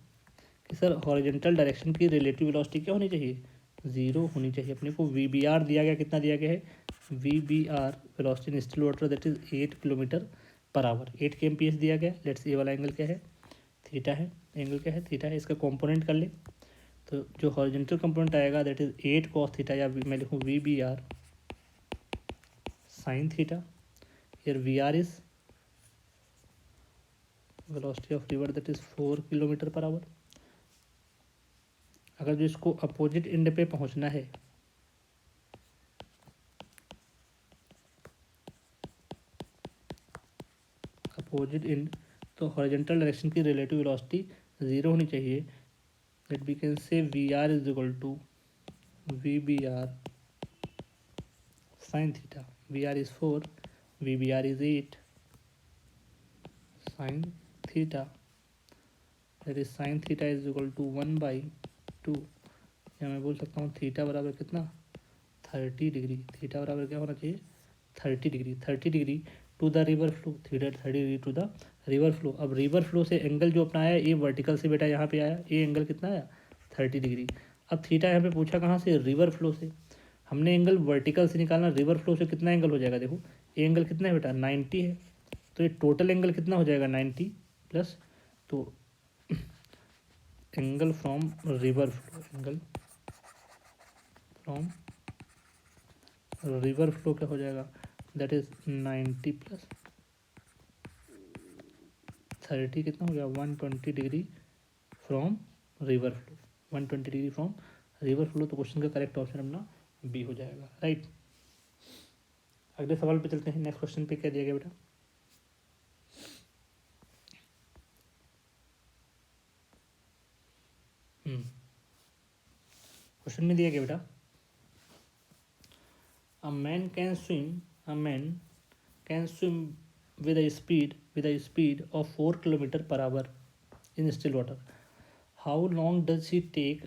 कि सर हॉरिजेंटल डायरेक्शन की रिलेटिव वेलोसिटी क्या होनी चाहिए, 0 होनी चाहिए। अपने को वी बी आर दिया गया, कितना दिया गया है, V B R velocity in still water that is 8 kilometre per hour, 8 K M P S दिया गया। लेट्स ये वाला एंगल क्या है, थीटा है, एंगल क्या है, थीटा है। इसका कॉम्पोनेंट कर ले तो जो हॉरिजेंटल कंपोनेंट आएगा दैट इज 8 कॉस थीटा, या मैं लिखूँ V B R sine theta. Here V R is velocity of river that is 4 kilometre per hour. अगर जो इसको अपोजिट एंड पे पहुंचना है अपोजिट एंड, तो हॉरिजेंटल डायरेक्शन की रिलेटिव वेलोसिटी 0 होनी चाहिए। That we can say V R is equal to V B R sine theta. V R is 4, we B R is 8 sine theta, that is sine theta is equal to 1/2, या मैं बोल सकता हूँ theta बराबर कितना 30 degree. Theta बराबर क्या होना चाहिए 30 degree, 30 degree to the river flow, theta 30 degree to the river flow. अब रिवर फ्लो से एंगल जो अपना आया ये वर्टिकल से बेटा यहाँ पे आया, ये एंगल कितना आया 30 डिग्री। अब थीटा यहाँ पे पूछा कहाँ से, रिवर फ्लो से। हमने एंगल वर्टिकल से निकालना, रिवर फ्लो से कितना एंगल हो जाएगा, देखो ये एंगल कितना है बेटा 90 है, तो ये टोटल एंगल कितना हो जाएगा 90 प्लस, तो angle from river flow, angle from river flow क्या हो जाएगा, दैट इज 90 प्लस 30 कितना हो गया 120 degree from river flow, 120 degree from river flow. तो क्वेश्चन का करेक्ट ऑप्शन अपना बी हो जाएगा, राइट। अगले सवाल पे चलते हैं। नेक्स्ट क्वेश्चन पे क्या दिया गया बेटा, क्वेश्चन में दिया गया बेटा, a man can swim with a speed of 4 kilometer per hour in still water. How long does he take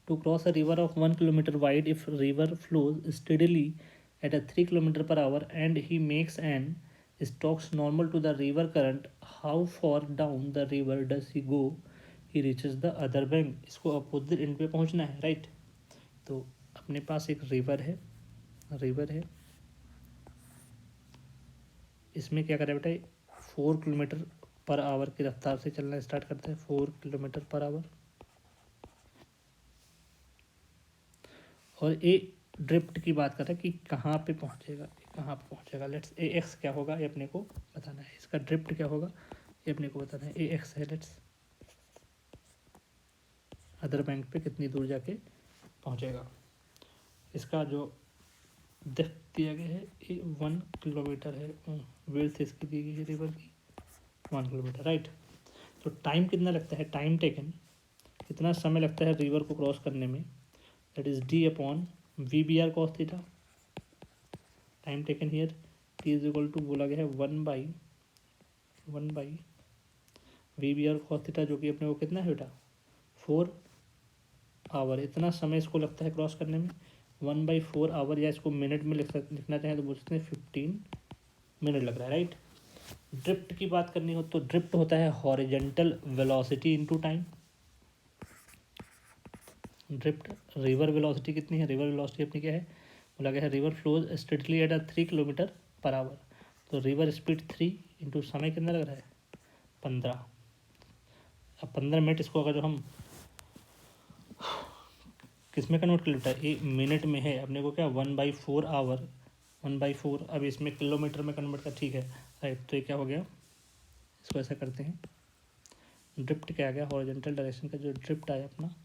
to cross a river of 1 kilometer wide if river flows steadily at a 3 kilometer per hour and he makes an strokes normal to the river current? How far down the river does he go he reaches the other bank? इसको opposite end पे पहुंचना है, right. तो अपने पास एक river है, इसमें क्या करें बेटा, 4 किलोमीटर पर आवर की रफ्तार से चलना स्टार्ट करते हैं, 4 किलोमीटर पर आवर। और ए ड्रिफ्ट की बात कर रहा है कि कहाँ पे पहुँचेगा, लेट्स ए एक्स क्या होगा ये अपने को बताना है, इसका ड्रिफ्ट क्या होगा ये अपने को बताना है। ए एक्स है, लेट्स अदर बैंक पे कितनी दूर जाके पहुँचेगा। इसका जो डेप्थ दिया गया है ये 1 किलोमीटर है, विड्थ इसकी दी गई है रिवर की 1 किलोमीटर, राइट। तो टाइम कितना लगता है, टाइम टेकन कितना समय लगता है रिवर को क्रॉस करने में, that is D upon V B R cos theta. Time taken here T is equal to बोला गया है 1 by V B R cos theta, जो कि अपने को कितना है बेटा 4 आवर। इतना समय इसको लगता है क्रॉस करने में, 1/4 आवर, या इसको मिनट में लिखना चाहें तो बोल सकते हैं 15 मिनट लग रहा है, राइट। ड्रिफ्ट की बात करनी हो तो ड्रिफ्ट होता है horizontal velocity into time. Drift river velocity कितनी है, रिवर वेलोसिटी अपनी क्या है, बोला गया है river flows strictly at 3 kilometre per hour. तो रिवर स्पीड 3 इंटू समय कितना लग रहा है 15। अब 15 मिनट इसको अगर जो हम किस में कन्वर्ट कर लेता है, एक मिनट में है अपने को क्या 1/4 आवर, 1/4। अब इसमें किलोमीटर में कन्वर्ट कर, ठीक है, राइट। तो ये क्या हो गया, इसको ऐसा करते हैं, ड्रिफ्ट क्या आ गया, हॉरिजॉन्टल डायरेक्शन का जो ड्रिफ्ट आया अपना,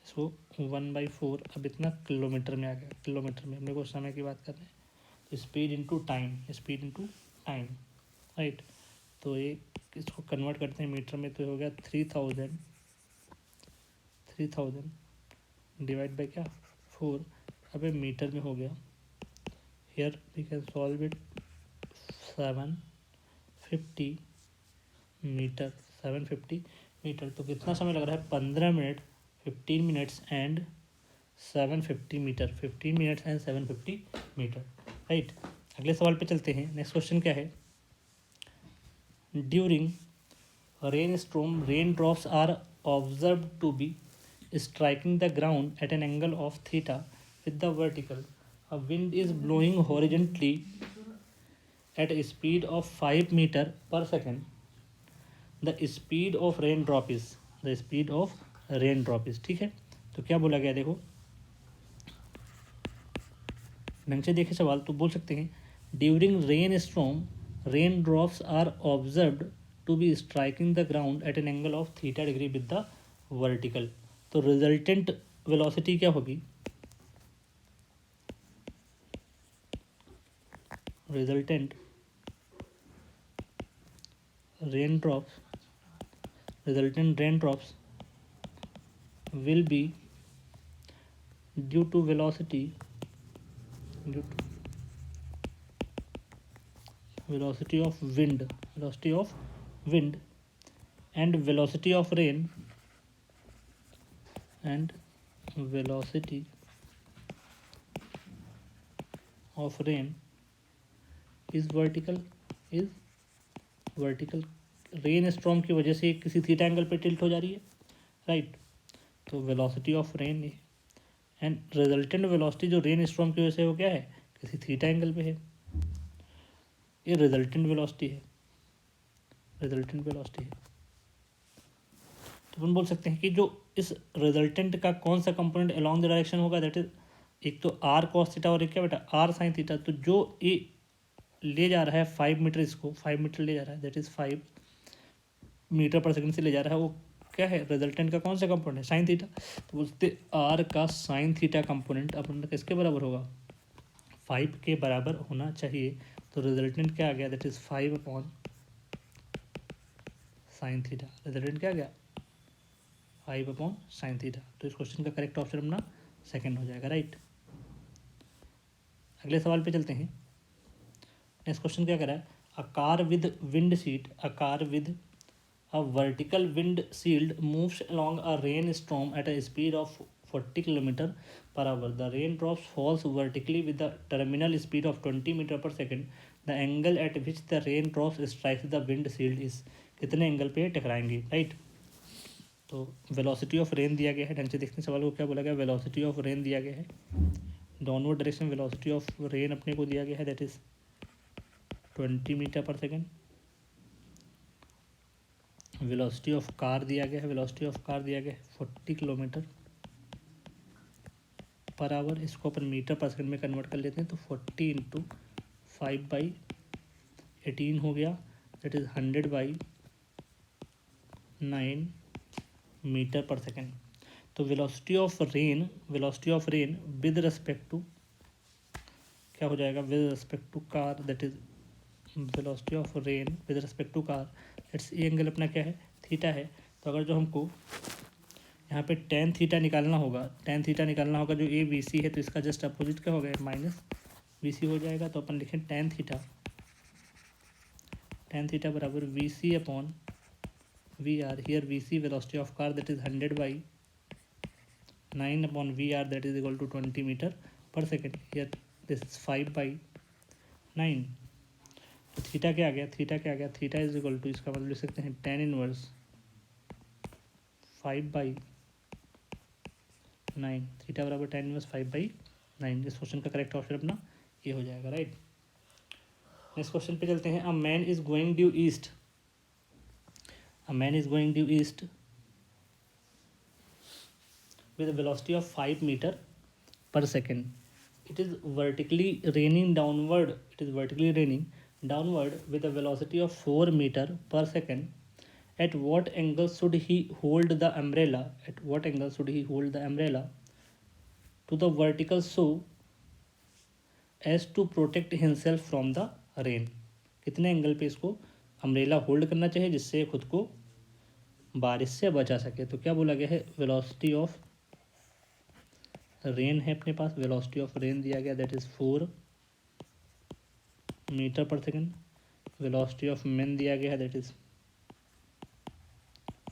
इसको 1/4 अब इतना किलोमीटर में आ गया, किलोमीटर में अपने को समय की बात कर रहे हैं, तो स्पीड इंटू टाइम, राइट। तो ये इसको कन्वर्ट करते हैं मीटर में, तो ये हो गया 3000 डिवाइड बाई क्या 4। अब ये मीटर में हो गया, here we can solve it, 750 metre, 750 metre. तो कितना समय लग रहा है 15 minute, 15 minutes and 750 metre, 15 minutes and 750 metre, right. अगले सवाल पे चलते हैं। नेक्स्ट क्वेश्चन क्या है, during rainstorm raindrops are observe to be striking the ground at an angle of theta with the vertical. A wind is blowing horizontally at a speed of 5 meter per second. The speed of raindrop is ठीक है। तो क्या बोला गया, देखो ढंग से देखे सवाल तो बोल सकते हैं, during rainstorm raindrops are observed to be striking the ground at an angle of theta degree with the vertical. तो रिजल्टेंट वेलोसिटी क्या होगी, resultant raindrops will be due to velocity of wind and velocity of rain is vertical rain storm की वजह से किसी theta angle पे tilt हो जा रही है, राइट। तो velocity of rain and resultant velocity जो रेन स्टॉर्म की वजह से वो क्या है, किसी थीटा एंगल पे है, ये रिजल्टेंट वेलोसिटी है। रिजल्टेंट वेलोसिटी है। तो अपन बोल सकते हैं कि जो इस रिजल्टेंट का कौन सा कंपोनेंट अलॉन्ग द डायरेक्शन होगा, दैट इज एक तो आर कॉस थीटा और एक क्या बेटा आर साइन थीटा। तो जो ये ले जा रहा है 5 मीटर, इसको 5 मीटर ले जा रहा है, that is 5 metre per second से ले जा रहा है, वो क्या है रिजल्टेंट का कौन सा कंपोनेंट है, साइन थीटा। तो बोलते आर का साइन थीटा कंपोनेंट अपन किसके बराबर होगा, 5 के बराबर होना चाहिए। तो रिजल्टेंट क्या आ गया, that is 5 upon sine theta. Resultant क्या आ गया, 5 अपॉन साइन थीटा। तो इस क्वेश्चन का करेक्ट ऑप्शन अपना सेकंड हो जाएगा, राइट। अगले सवाल पे चलते हैं। नेक्स्ट क्वेश्चन क्या कह रहा है, a car with wind seat, a car with a vertical wind shield moves along a rainstorm at a speed of 40 km per hour. The raindrops falls vertically with the terminal speed of 20 meter per second. The angle at which the raindrops strikes the wind shield is, कितने angle पे टकराएंगे, right. तो velocity of rain दिया गया है, ढंग से देखते हैं सवाल को, क्या बोला गया, वेलोसिटी ऑफ रेन दिया गया है, downward direction velocity of rain अपने को दिया गया है, that is 20 metre per second. Velocity of car दिया गया है, वेलोसिटी ऑफ कार दिया गया है 40 किलोमीटर पर आवर। इसको अपन मीटर पर सेकंड में कन्वर्ट कर लेते हैं, तो 40 इंटू 5/18 हो गया, that is 100/9 metre per second. तो velocity of rain with respect to क्या हो जाएगा, with respect to car, that is velocity of rain with respect to car, that's ये एंगल अपना क्या है, थीटा है। तो अगर जो हमको यहाँ पे टेन थीटा निकालना होगा, जो ए बी सी है, तो इसका जस्ट अपोजिट क्या हो गया, माइनस बी सी हो जाएगा। तो अपन लिखें टेन थीटा बराबर V C upon V R. Here V C velocity of car, that is 100/9 upon V R, that is equal to 20 metre per second. Here this is 5/9। तो theta क्या आ गया, theta is equal to, इसका मतलब लिख सकते हैं tan inverse 5/9, theta बराबर tan inverse 5/9। इस क्वेश्चन का करेक्ट ऑप्शन अपना ये हो जाएगा, राइट। नेक्स्ट क्वेश्चन पे चलते हैं। A man is going due east with a velocity of 5 meter per second. It is vertically raining downward with a velocity of 4 meter per second. At what angle should he hold the umbrella to the vertical so as to protect himself from the rain? कितने angle पे इसको umbrella hold करना चाहिए जिससे खुद को बारिश से बचा सके। तो क्या बोला गया है, वेलोसिटी ऑफ रेन है अपने पास, वेलोसिटी ऑफ रेन दिया गया, that is 4 metre per second. Velocity of man दिया गया है, that is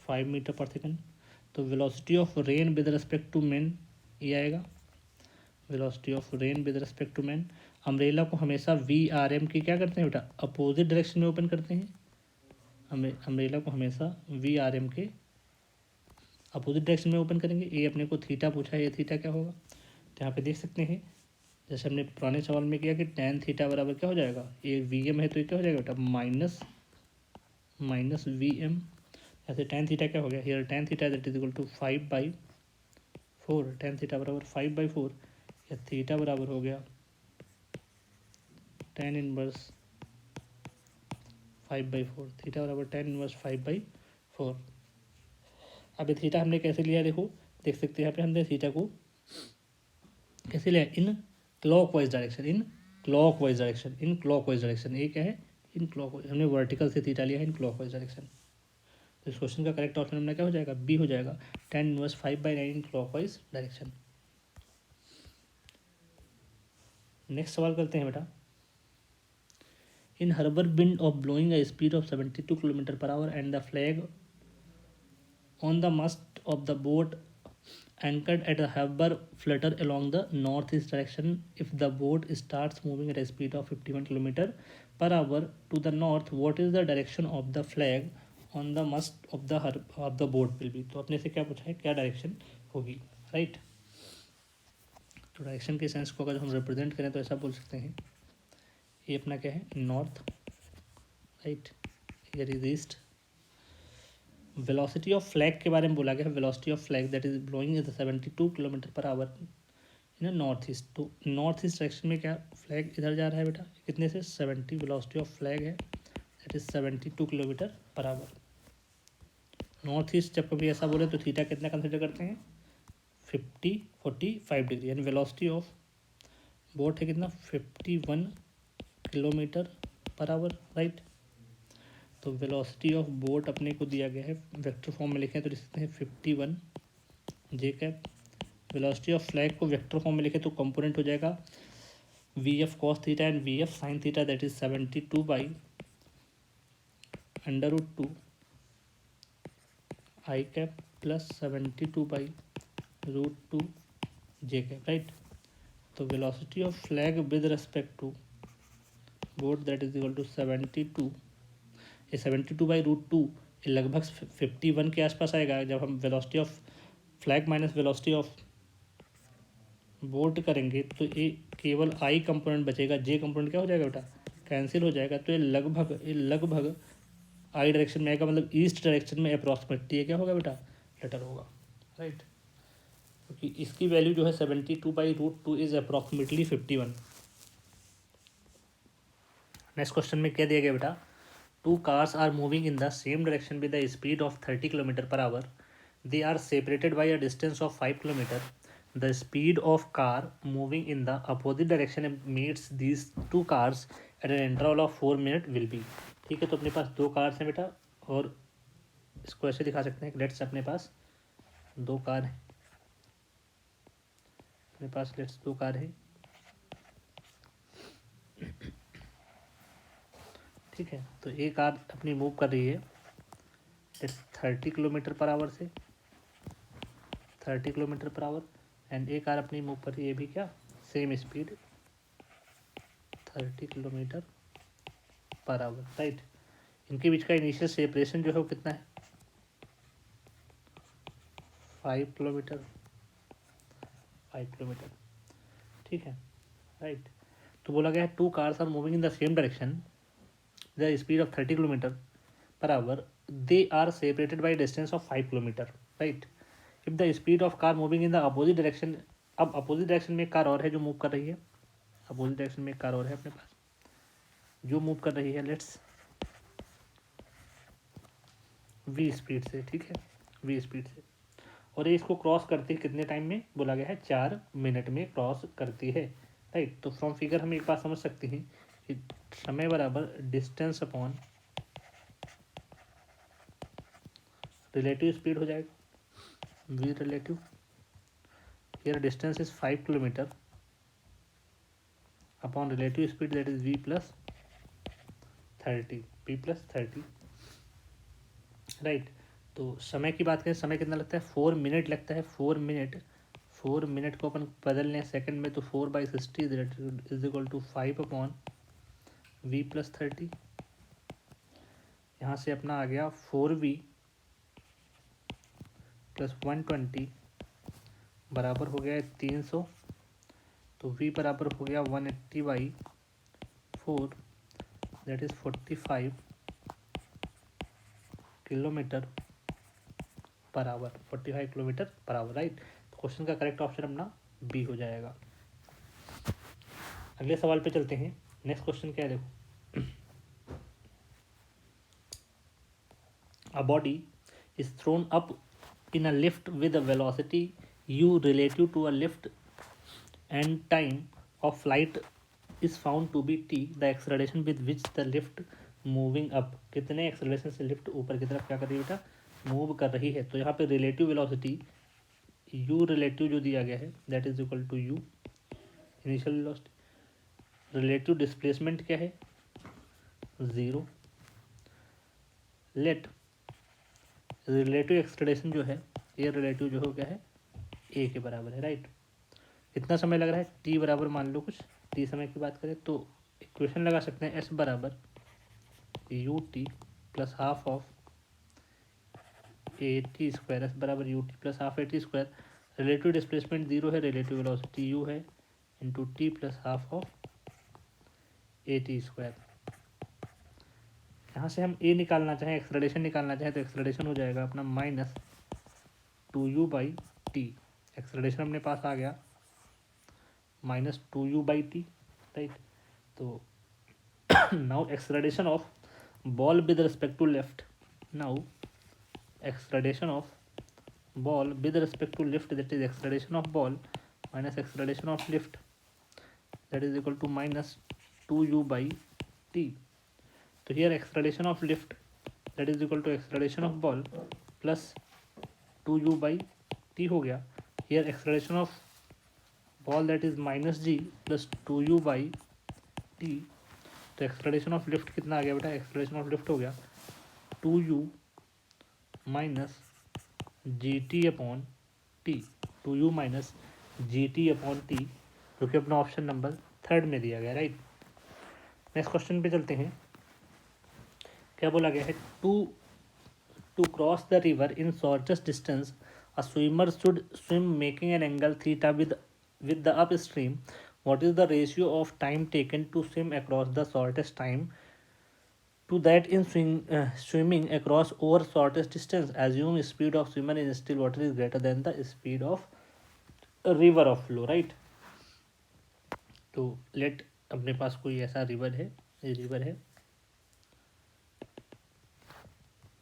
5 metre per second. तो velocity of rain with respect to man ये आएगा, velocity of rain with respect to man. Umbrella को हमेशा वी आर एम की क्या करते हैं बेटा, अपोजिट डायरेक्शन में ओपन करते हैं। अम्ब्रेला को हमेशा वी आर एम के अपोजिट डायरेक्शन में ओपन करेंगे। ये अपने को थीटा पूछा है, ये थीटा क्या होगा, तो यहाँ पे देख सकते हैं जैसे हमने पुराने सवाल में किया कि tan थीटा बराबर क्या हो जाएगा, ये वी एम है तो ये क्या हो जाएगा बेटा, माइनस वी एम। ऐसे tan थीटा क्या हो गया, here tan theta that is equal to 5/4, tan theta बराबर 5/4, या थीटा बराबर हो गया tan इनवर्स 5/4, थीटा बराबर tan इनवर्स 5/4। अब ये थीटा हमने कैसे लिया, देखो देख सकते हैं यहाँ पे हमने थीटा को कैसे लिया, इन क्लॉकवाइज डायरेक्शन, ये क्या है, इन क्लॉकवाइज। हमने वर्टिकल से थीटा लिया है इन क्लॉकवाइज डायरेक्शन। तो इस क्वेश्चन का करेक्ट ऑप्शन हमने क्या हो जाएगा, बी हो जाएगा, tan inverse 5/9 in clockwise direction. Next सवाल करते हैं बेटा। In harbour wind of blowing a speed of 72 kilometre per hour and the flag on the mast of the boat anchored at the harbor flutter along the northeast direction. If the boat starts moving at a speed of 51 km per hour to the north, what is the direction of the flag on the mast of the boat will be? तो अपने से क्या पूछा है, क्या direction होगी, right. तो direction के सेंस को अगर हम रिप्रेजेंट करें तो ऐसा बोल सकते हैं, ये अपना क्या है, north, right, here is east. Velocity of flag के बारे में बोला गया है, velocity of flag that is blowing is 72 kilometre per our in north east. तो नॉर्थ ईस्ट डायरेक्शन में क्या फ्लैग इधर जा रहा है बेटा, कितने से 70, वेलोसिटी ऑफ फ्लैग है that is 72 kilometre per our. North east जब कभी ऐसा बोले तो थीटा कितना कंसिडर करते हैं 45 डिग्री, यानी वेलोसिटी ऑफ बोट है कितना 51 किलोमीटर पर आवर, राइट। तो वेलोसिटी ऑफ बोट अपने को दिया गया है, वेक्टर फॉर्म में लिखें तो लिख सकते हैं 51 J cap. Velocity of flag को वेक्टर फॉर्म में लिखें तो कंपोनेंट हो जाएगा V F cos theta and V F sine theta that is 72 by √2 I cap plus 72 by √2 J cap, right. तो velocity of flag with respect to boat that is equal to 72, ये 72 by √2 लगभग 51 के आसपास आएगा। जब हम velocity of flag minus velocity of boat करेंगे तो ये केवल आई कंपोनेंट बचेगा, जे कंपोनेंट क्या हो जाएगा बेटा कैंसिल हो जाएगा। तो ये लगभग आई डायरेक्शन में आएगा, मतलब ईस्ट डायरेक्शन में अप्रॉक्सीमेटली ये क्या होगा बेटा लेटर होगा, राइट। क्योंकि इसकी वैल्यू जो है 72 by √2 is approximately 51। Next question में क्या दिया गया बेटा, two cars are moving in the same direction with the speed of 30 kilometre per hour, they are separated by a distance of 5 kilometre, the speed of car moving in the opposite direction meets these two cars at an interval of 4 minute will be. ठीक है, तो अपने पास दो cars हैं बेटा, और इसको ऐसे दिखा सकते हैं, लेट्स अपने पास दो कार हैं, अपने पास लेट्स दो कार है, ठीक है। तो एक कार अपनी मूव कर रही है 30 किलोमीटर पर आवर से, 30 किलोमीटर पर आवर, एंड एक कार अपनी मूव कर रही है भी क्या same speed 30 kilometre per our, right. इनके बीच का इनिशियल सेपरेशन जो है वो कितना है 5 किलोमीटर, 5 किलोमीटर, ठीक है, राइट। तो बोला गया है two cars are moving in the same direction the speed of 30 kilometre per hour, they are separated by distance of 5 kilometre, right. If the speed of car moving in the opposite direction, अब opposite direction में एक car और है जो move कर रही है, opposite direction में एक कार और है अपने पास जो मूव कर रही है, लेट्स वी स्पीड से, ठीक है, वी स्पीड से, और ये इसको क्रॉस करती है कितने टाइम में, बोला गया है 4 मिनट में क्रॉस करती है, राइट। तो फ्रॉम फिगर हम एक बात समझ सकते हैं कि समय बराबर डिस्टेंस अपॉन रिलेटिव स्पीड हो जाएगा, V relative, here distance is 5 kilometre upon relative speed that is v plus 30, right. तो समय की बात करें, समय कितना लगता है 4 मिनट लगता है, 4 मिनट, 4 मिनट को अपन बदल लें सेकंड में तो 4/60 is equal to 5 upon v plus 30। यहाँ से अपना आ गया 4v प्लस 120 बराबर हो गया 300, तो v बराबर हो गया 180/4 that is 45 kilometre per our, 45 kilometre per our, right. तो क्वेश्चन का करेक्ट ऑप्शन अपना बी हो जाएगा। अगले सवाल पे चलते हैं। नेक्स्ट क्वेश्चन क्या है, देखो, a body is throne up in a lift with a velocity u relative to a lift and time of flight is found to be t, the acceleration with which the lift moving up, कितने acceleration से lift ऊपर की तरफ क्या कर रही है बेटा मूव कर रही है। तो यहाँ पे रिलेटिव वेलोसिटी u रिलेटिव जो दिया गया है that is equal to u initial velocity, relative displacement क्या है 0, लेट रिलेटिव एक्सलेरेशन जो है ये रिलेटिव जो हो गया है ए के बराबर है, राइट। कितना समय लग रहा है टी बराबर मान लो कुछ टी समय की बात करें तो इक्वेशन लगा सकते हैं एस बराबर U T plus half of A T square, S बराबर U T plus half A T square, relative displacement 0 है, रिलेटिव वेलोसिटी यू है into T plus half of A T square. यहाँ से हम ए निकालना चाहें, एक्सेलरेशन निकालना चाहें, तो एक्सेलरेशन हो जाएगा अपना -2u/t। एक्सेलरेशन अपने पास आ गया -2u/t, राइट। तो now acceleration of ball with respect to left, now acceleration of ball with respect to lift, that is acceleration of ball minus acceleration of lift, that is equal to -2u/t. So here acceleration of lift, that is equal to acceleration of ball plus 2u/t हो गया। here acceleration of ball, that is -g plus 2u/t। तो acceleration of lift कितना आ गया बेटा, acceleration of lift हो गया 2u minus GT/t, 2u minus GT/t, जो कि अपना ऑप्शन नंबर 3 में दिया गया, राइट। नेक्स्ट क्वेश्चन पे चलते हैं। क्या बोला गया है, to cross the river in shortest distance a swimmer should swim making an angle theta with the upstream. What is the ratio of time taken to swim across the shortest time to that in swimming across over shortest distance? Assume speed of swimmer in still water is greater than the speed of a river of flow, right। तो late अपने पास कोई ऐसा river है, ये river है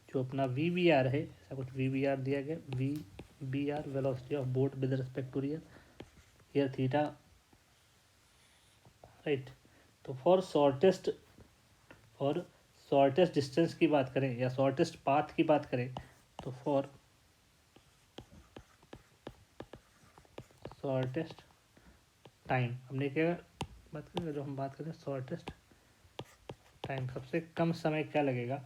जो अपना VBR है, ऐसा कुछ VBR दिया गया, VBR velocity of boat with respect to river, here theta, right. तो फॉर शॉर्टेस्ट डिस्टेंस की बात करें या शॉर्टेस्ट पाथ की बात करें, तो फॉर शॉर्टेस्ट टाइम हमने क्या बात करेंगे, जो हम बात करें शॉर्टेस्ट टाइम, सबसे कम समय क्या लगेगा,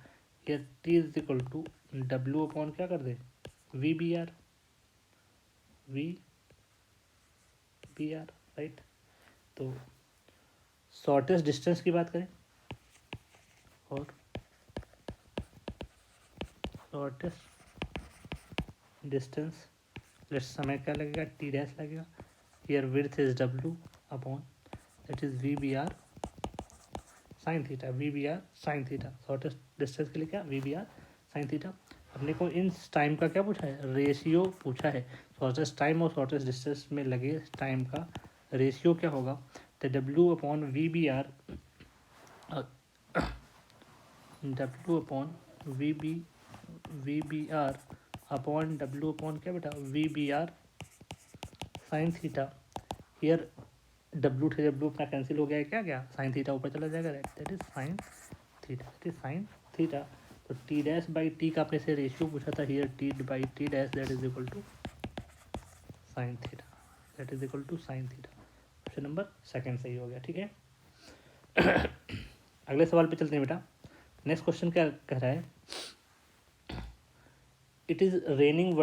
ये t is equal to W upon क्या कर दे, VBR, राइट। तो शॉर्टेस्ट डिस्टेंस की बात करें और शॉर्टेस्ट डिस्टेंस, समय क्या लगेगा, t डैश लगेगा, here width is W upon that is VBR sine theta, VBR sine theta. Shortest distance के लिए क्या, VBR साइन थीटा। अपने को इन टाइम का क्या पूछा है, रेशियो पूछा है। शॉर्टेस्ट टाइम और शॉर्टेस्ट डिस्टेंस में लगे टाइम का रेशियो क्या होगा, तो W upon VBR, W upon VBR upon W upon क्या बेटा, VBR sign theta. Here W थे W अपना कैंसिल हो गया है, क्या गया, साइन थीटा ऊपर चला जाएगा, right, that is sine theta, that is sine theta. तो t डैश बाई टी का अपने से रेशियो पूछा था, here t/t dash that is equal to sine theta, that is equal to sine theta. Option number second सही हो गया, ठीक है। अगले सवाल पे चलते हैं बेटा। नेक्स्ट क्वेश्चन क्या कह रहा है, it is raining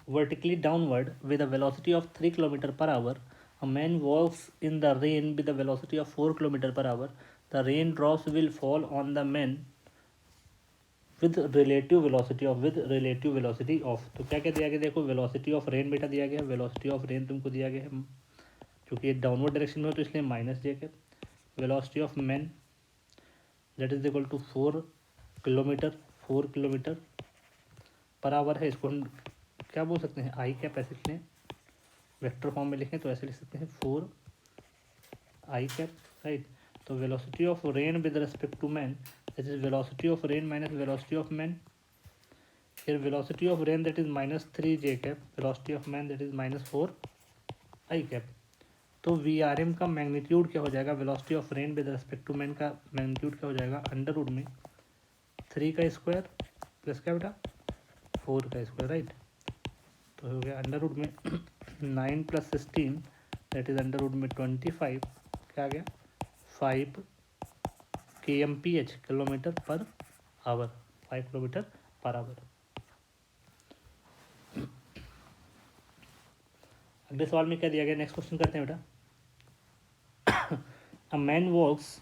vertically downward with a velocity of 3 km/h. A man walks in the rain with a velocity of 4 km/h. The raindrops will fall on the man with relative velocity of तो क्या क्या दिया गया, देखो velocity of rain बेटा दिया गया, velocity of rain तुमको दिया गया है, क्योंकि ये डाउनवर्ड डायरेक्शन में हो तो इसलिए माइनस दिया गया। Velocity of man that is equal to 4 kilometre per hour है। इसको हम क्या बोल सकते हैं, आई कैप ऐसे लिखें, वेक्टर फॉर्म में लिखें तो ऐसे लिख सकते हैं 4 आई कैप, राइट। तो velocity of rain with respect to man, that is velocity of rain minus velocity of man. फिर velocity of rain that is -3 J cap, velocity of man that is -4 I cap. तो VRM का magnitude क्या हो जाएगा, velocity of rain with respect to man का magnitude क्या हो जाएगा, अंडर रूट में 3 का स्क्वायर प्लस क्या बेटा 4 का स्क्वायर, राइट। तो हो गया अंडर रूट में 9 + 16 दैट इज अंडर रूट में 25, क्या आ गया 5 kmph, kilometre per hour, 5 kilometre per our. अगले सवाल में क्या दिया गया, नेक्स्ट क्वेश्चन करते हैं बेटा। A man walks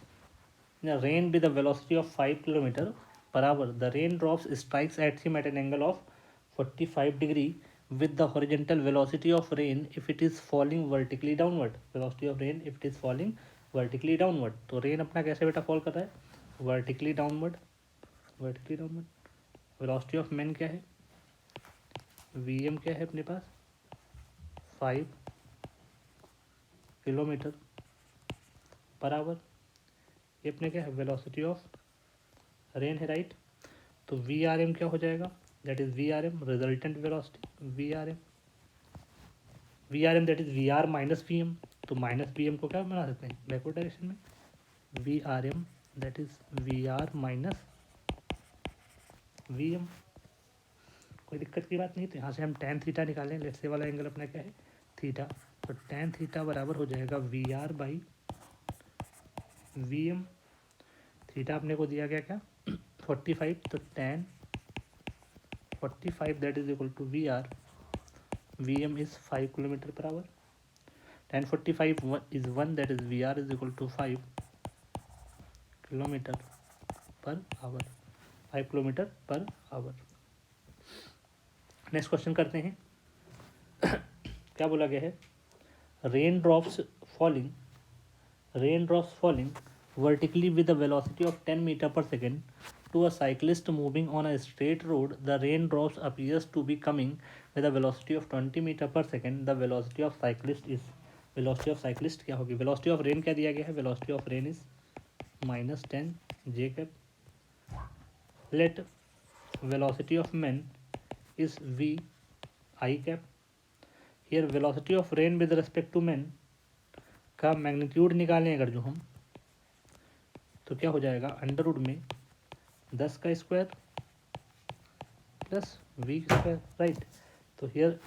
in the rain with a velocity of 5 km/h. The raindrops strikes at him at an angle of 45 degree with the horizontal velocity of rain if it is falling vertically downward. Velocity of rain if it is falling vertically downward. तो rain अपना कैसे बेटा fall कर रहा है, vertically downward, velocity of man क्या है, VM क्या है अपने पास 5 किलोमीटर पर आवर। ये अपने क्या है वेलोसिटी ऑफ रेन है, राइट। तो वी आर एम क्या हो जाएगा, that is V R M resultant velocity, V R M that is V R minus V M. तो माइनस वी एम को क्या बना सकते हैं बैकवर्ड डायरेक्शन में, V R M that is V R minus V M. कोई दिक्कत की बात नहीं। तो यहाँ से हम tan थीटा निकालें, लेट्स से वाला एंगल अपना क्या है थीटा। तो tan थीटा बराबर हो जाएगा V R by V M. Theta अपने को दिया गया क्या 45, तो tan 45 that is equal to V R, V M is 5 kilometre per hour. tan 45 is 1 that is V R is equal to 5 kilometre per hour, 5 kilometre per hour. Next question करते हैं। क्या बोला गया है, raindrops falling vertically with a velocity of 10 meter per second to a cyclist moving on a straight road. The raindrops appears to be coming with a velocity of 20 meter per second. The velocity of cyclist क्या होगी, velocity of rain क्या दिया गया है, velocity of rain is minus 10 j cap. Let velocity of men is v I cap. Here velocity of rain with respect to men का magnitude निकालें अगर जो हम, तो क्या हो जाएगा अंडर रूट में 10 का square plus V square, right. तो हियर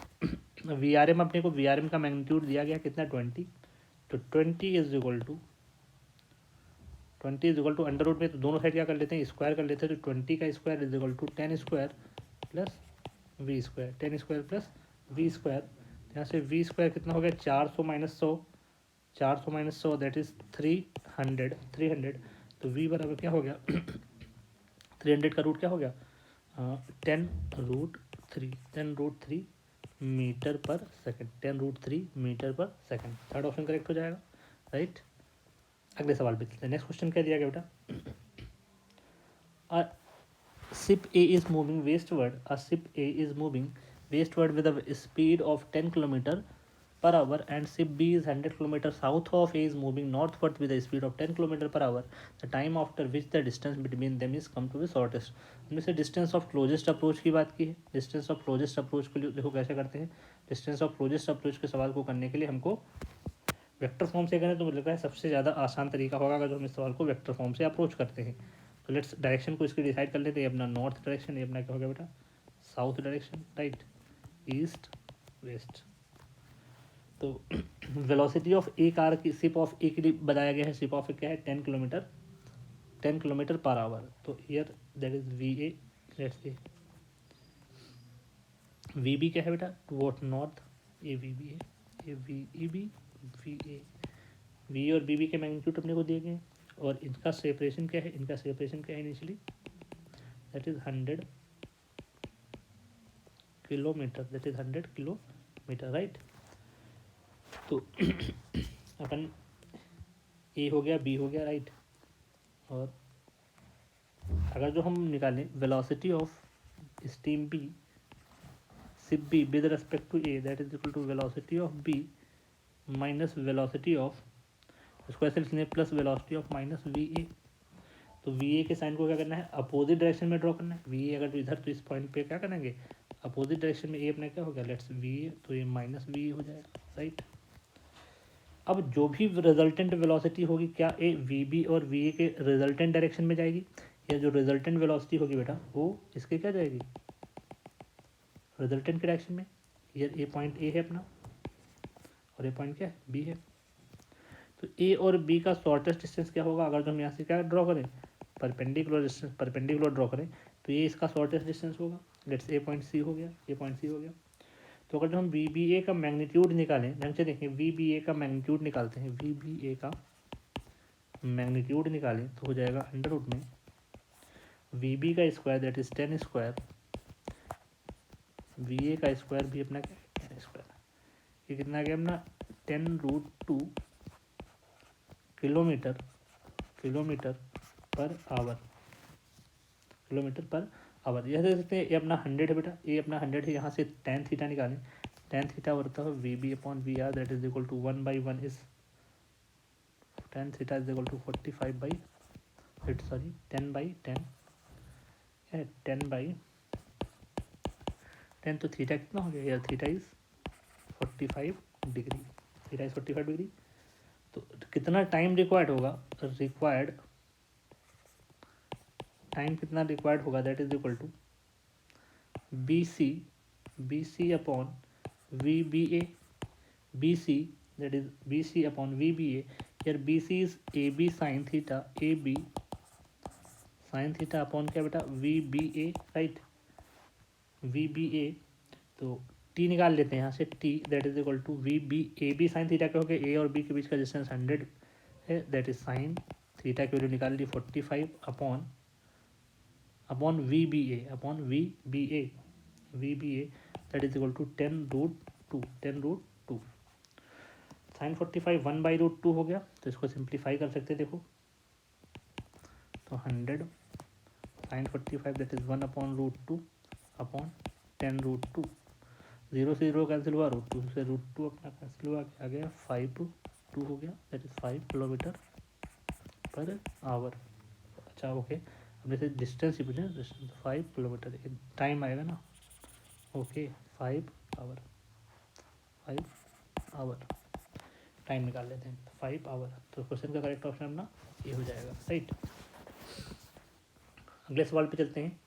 वी आर एम अपने को वी आर एम का मैग्नीट्यूड दिया गया कितना 20, तो 20 is equal to under root में, तो दोनों साइड क्या कर लेते हैं स्क्वायर कर लेते हैं। तो 20 का square is equal to 10 square plus V square, 10 square plus V square. यहाँ से वी स्क्वायर कितना हो गया 400 माइनस 100 दैट इज 300। तो वी बराबर क्या हो गया 300 का रूट क्या हो गया 10√3 metre per second, 10√3 metre per second. Third option correct हो जाएगा, राइट। अगले सवाल पे चलते हैं। नेक्स्ट क्वेश्चन क्या दिया गया बेटा, ship A is moving westward with a speed of 10 km per hour and ship B is 100 km south of A is moving northward with a speed of 10 km per hour. The time after which the distance between them is come to be shortest. हमने से distance of closest approach की बात की है। Distance of closest approach को देखो कैसे करते हैं। डिस्टेंस ऑफ क्लोजेस्ट अप्रोच के सवाल को करने के लिए हमको वेक्टर फॉर्म से करें तो मुझे लगता है सबसे ज़्यादा आसान तरीका होगा अगर जो हम इस सवाल को वेक्टर फॉर्म से अप्रोच करते हैं। तो लेट्स डायरेक्शन को इसकी डिसाइड कर लेते हैं। अपना नॉर्थ डायरेक्शन, ये अपना क्या हो गया बेटा south direction, right, east west. तो वेलोसिटी ऑफ ए कार की शिप ऑफ ए के लिए बताया गया है, शिप ऑफ ए क्या है 10 किलोमीटर पर आवर। तो here that is V A, let's say V B क्या है बेटा toward north, A V B है, A V E B V A, V और बी बी के मैग्नीट्यूड अपने को दिए गए और इनका सेपरेशन क्या है, initially that is 100 kilometre, right. तो अपन ए हो गया बी हो गया, राइट। और अगर जो हम निकालें velocity of steam B ship B with respect to A that is equal to velocity of B minus velocity of, इसको ऐसे लिखने plus velocity of minus V A. तो वी ए के साइन को क्या करना है अपोजिट डायरेक्शन में ड्रॉ करना है। वी ए अगर इधर तो इस पॉइंट पे क्या करेंगे अपोजिट डायरेक्शन में, ए अपना क्या हो गया लेट्स वी ए, तो ये माइनस वी ए हो जाएगा, राइट। अब जो भी रिजल्टेंट वेलोसिटी होगी क्या ए वी बी और वी ए के रिजल्टेंट डायरेक्शन में जाएगी, या जो रिजल्टेंट वेलोसिटी होगी बेटा वो इसके क्या जाएगी रिजल्टेंट के डायरेक्शन में। ये पॉइंट ए है अपना और ये पॉइंट क्या है बी है। तो ए और बी का शॉर्टेस्ट डिस्टेंस क्या होगा अगर जो हम यहाँ से क्या ड्रॉ करें परपेंडिकुलर ड्रॉ करें, तो ये इसका शॉर्टेस्ट डिस्टेंस होगा। लेट्स ए पॉइंट सी हो गया, ये पॉइंट सी हो गया। तो अगर जो हम वी बी ए का मैग्नीट्यूड निकालें, ढंग से देखें वी बी ए का मैग्नीट्यूड निकालते हैं, वी बी ए का मैग्नीट्यूड निकालें तो हो जाएगा अंडर रूट में वी बी का square that is 10 square, V A का स्क्वायर भी अपना क्या है 10 स्क्वायर, ये कितना आ गया अपना 10√2 kilometre per our, kilometre per our. यह देख सकते हैं ये अपना 100 है बेटा, ये अपना 100 है। यहाँ से tan थीटा निकालें, tan थीटा होता है V B upon V R, that is equal to 1/1 is tan theta is equal to 10/10 है, 10/10 तो थीटा कितना हो गया यार, theta is 45 degree, theta is 45 degree. तो कितना टाइम रिक्वायर्ड होगा, रिक्वायर्ड टाइम कितना रिक्वायर्ड होगा, that is equal to B C upon V B A, B C that is B C upon V B A. यार B C is A B sine theta, A B sine theta upon क्या बेटा, V B A, right, V B A. तो T निकाल लेते हैं यहाँ से, T that is equal to V B A B sine theta क्या हो गया, ए और बी के बीच का डिस्टेंस 100 है, दैट इज साइन थीटा की वैल्यू निकाल ली 45 upon V B A, upon V B A that is equal to 10√2 sine 45 1/√2 हो गया। तो इसको सिंप्लीफाई कर सकते हैं, देखो तो 100 साइन 45 दैट इज 1/√2 अपॉन 10√2, 0 से 0 कैंसिल हुआ, √2 से √2 अपना कैंसिल हुआ, आ गया 5/2 हो गया, that is 5 kilometre per our. अच्छा ओके, अब जैसे डिस्टेंस ही पूछे, डिस्टेंस 5 किलोमीटर, टाइम आएगा ना, ओके 5 आवर टाइम निकाल लेते हैं, 5 आवर। तो क्वेश्चन का करेक्ट ऑप्शन अपना ये हो जाएगा, राइट। अगले सवाल पे चलते हैं।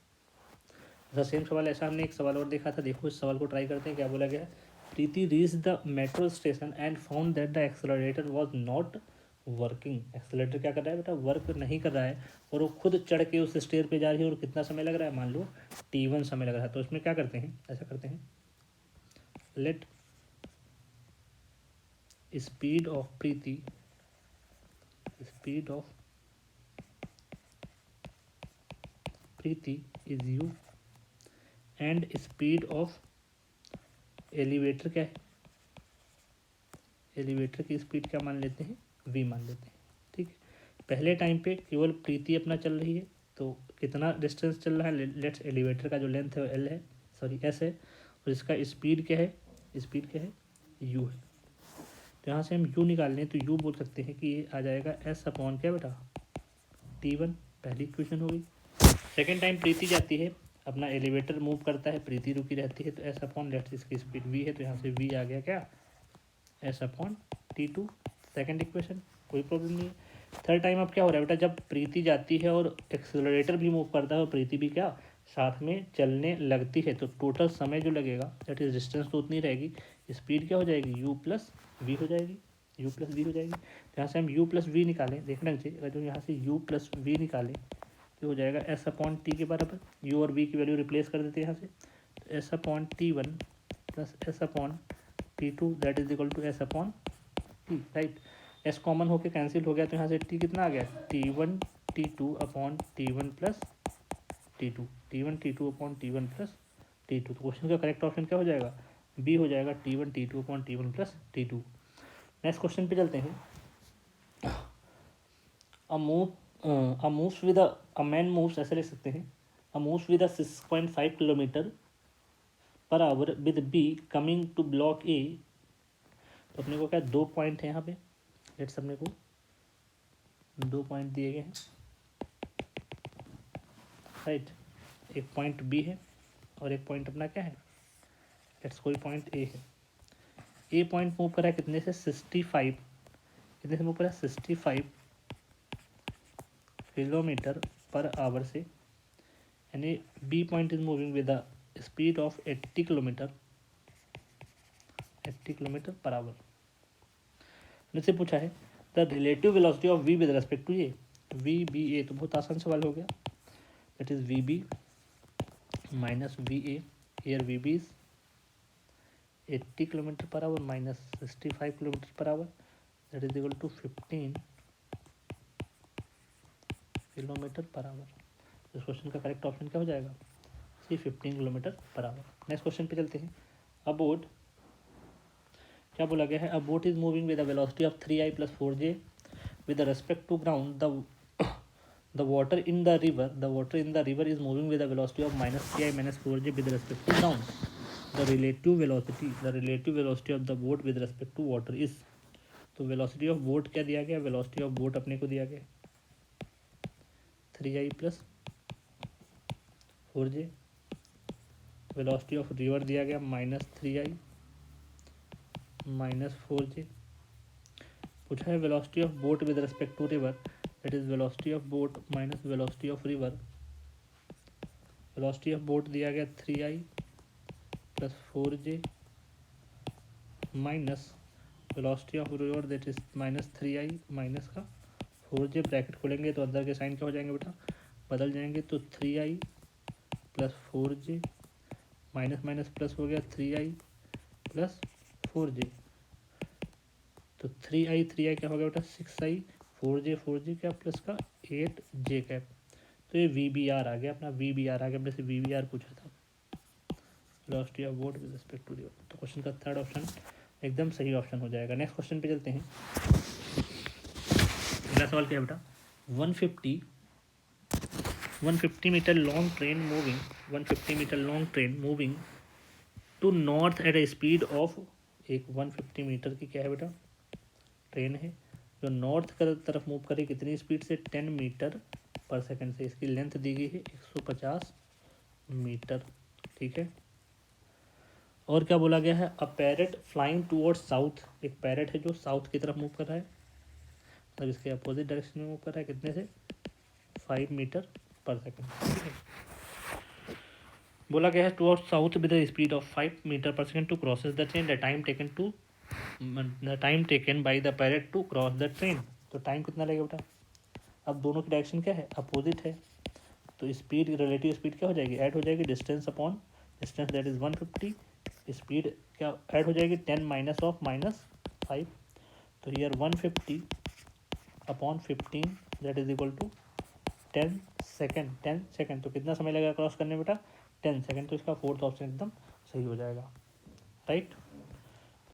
सेम सवाल ऐसा हमने एक सवाल और देखा था, देखो इस सवाल को ट्राई करते हैं। क्या बोला गया है, Preeti reach the metro station and found that the accelerator was not working. Accelerator क्या कर रहा है बेटा, वर्क नहीं कर रहा है, और वो खुद चढ़ के उस स्टेयर पे जा रही है, और कितना समय लग रहा है, मान लो t1 समय लग रहा है। तो इसमें क्या करते हैं, ऐसा करते हैं, let speed of Preeti, speed of Preeti is u and speed of elevator क्या है, एलिवेटर की स्पीड क्या मान लेते हैं, v मान लेते हैं, ठीक है। पहले टाइम पे केवल प्रीति अपना चल रही है, तो कितना डिस्टेंस चल रहा है, लेट्स एलिवेटर का जो लेंथ है वो l है, सॉरी s है, और इसका स्पीड क्या है, स्पीड क्या है, u है। तो यहाँ से हम u निकाल लें, तो u बोल सकते हैं कि ये आ जाएगा s अपॉन क्या बेटा, t1, पहली इक्वेशन हो गई। सेकेंड टाइम प्रीति जाती है, अपना एलिवेटर मूव करता है, प्रीति रुकी रहती है, तो s अपॉन लेट्स इसकी स्पीड v है, तो यहाँ से v आ गया क्या, s upon t2, second equation, कोई प्रॉब्लम नहीं है। थर्ड टाइम अब क्या हो रहा है बेटा, जब प्रीति जाती है और एक्सेलरेटर भी मूव करता है और प्रीति भी क्या साथ में चलने लगती है, तो टोटल समय जो लगेगा दैट इज डिस्टेंस तो उतनी रहेगी, स्पीड क्या हो जाएगी, u प्लस वी हो जाएगी, u प्लस वी हो जाएगी। तो यहाँ से हम u प्लस वी निकालें, देखना चाहिए, अगर जो यहाँ से u प्लस वी निकालें तो हो जाएगा s अपॉन टी के बराबर, u और v की वैल्यू रिप्लेस कर देते हैं यहाँ से, तो s upon t1 plus s upon t2 that is equal to s upon T, right. s common होके कैंसिल हो गया, तो यहाँ से t कितना आ गया, t1 t2 upon t1 plus t2, t1 t2 upon t1 plus t2। तो क्वेश्चन का करेक्ट ऑप्शन क्या हो जाएगा, b हो जाएगा t1 t2 upon t1 plus t2। Next question पे चलते हैं। A moves with a man moves, ऐसे लिख सकते हैं, A moves with 6.5 kilometre per hour with B coming to block A. तो अपने को क्या 2 पॉइंट है यहाँ पे, लेट्स अपने को 2 पॉइंट दिए गए हैं, राइट। एक पॉइंट बी है और एक पॉइंट अपना क्या है, लेट्स कोई पॉइंट ए है। ए पॉइंट मूव कर रहा है कितने से, 65, कितने से मूव कर रहा है, 65 किलोमीटर पर आवर से, यानी B point is moving with the speed of 80 kilometre per hour. मुझसे पूछा है the relative velocity of V with respect to A, V B A, तो बहुत आसान सवाल हो गया, that is V B minus V A, air V B is 80 kilometre per hour minus 65 kilometre per hour, that is equal to 15 kilometre per hour. इस question का correct option क्या हो जाएगा, C 15 kilometre per hour. Next question पे चलते हैं। A boat, क्या बोला गया है, a boat is moving with the velocity of 3i + 4j with respect to ground, the water in the river is moving with a velocity of minus 3I minus 4j with respect to sound. The relative velocity of the boat with respect to water is, तो velocity of boat क्या दिया गया, velocity of boat अपने को दिया गया 3I plus 4j, velocity of river दिया गया माइनस 3I माइनस 4j। पूछा है velocity of boat with respect to river, that is velocity of boat minus velocity of river. Velocity of boat दिया गया 3I plus 4j minus velocity of river that is minus 3I minus का 4j, bracket खोलेंगे तो अंदर के sign क्या हो जाएंगे बेटा, बदल जाएंगे। तो 3I plus 4j minus minus plus हो गया 3I प्लस 4j। तो 3I क्या हो गया बेटा 6I, 4j क्या प्लस का 8j कैप। तो ये VBR आ गया अपना, VBR आ गया, अपने से VBR पूछा था, velocity of boat with respect to river. तो क्वेश्चन का थर्ड ऑप्शन एकदम सही ऑप्शन हो जाएगा। नेक्स्ट क्वेश्चन पे चलते हैं। अगला सवाल क्या है बेटा, 150 metre long train moving to north at a speed of, एक 150 मीटर की क्या है बेटा ट्रेन है जो नॉर्थ की तरफ मूव करे, कितनी स्पीड से 10 मीटर पर सेकंड से। इसकी लेंथ दी गई है 150 मीटर, ठीक है। और क्या बोला गया है, अ पैरेट फ्लाइंग टूवर्ड्स साउथ, एक पैरेट है जो साउथ की तरफ मूव कर रहा है, मतलब इसके अपोजिट डायरेक्शन में मूव कर रहा है, कितने से 5 मीटर पर सेकंड, ठीक है। बोला गया है towards south with the speed of 5 metre per second to crosses the train, the time taken by the parrot to cross the train. तो टाइम कितना लगेगा बेटा, अब दोनों की डायरेक्शन क्या है, अपोजिट है, तो स्पीड रिलेटिव स्पीड क्या हो जाएगी, ऐड हो जाएगी distance upon distance, that is 150, speed क्या ऐड हो जाएगी 10 माइनस ऑफ माइनस 5, तो here 150 upon 15 that is equal to 10 second. तो कितना समय लगेगा क्रॉस करने बेटा 10 सेकेंड। तो इसका फोर्थ ऑप्शन एकदम सही हो जाएगा, राइट।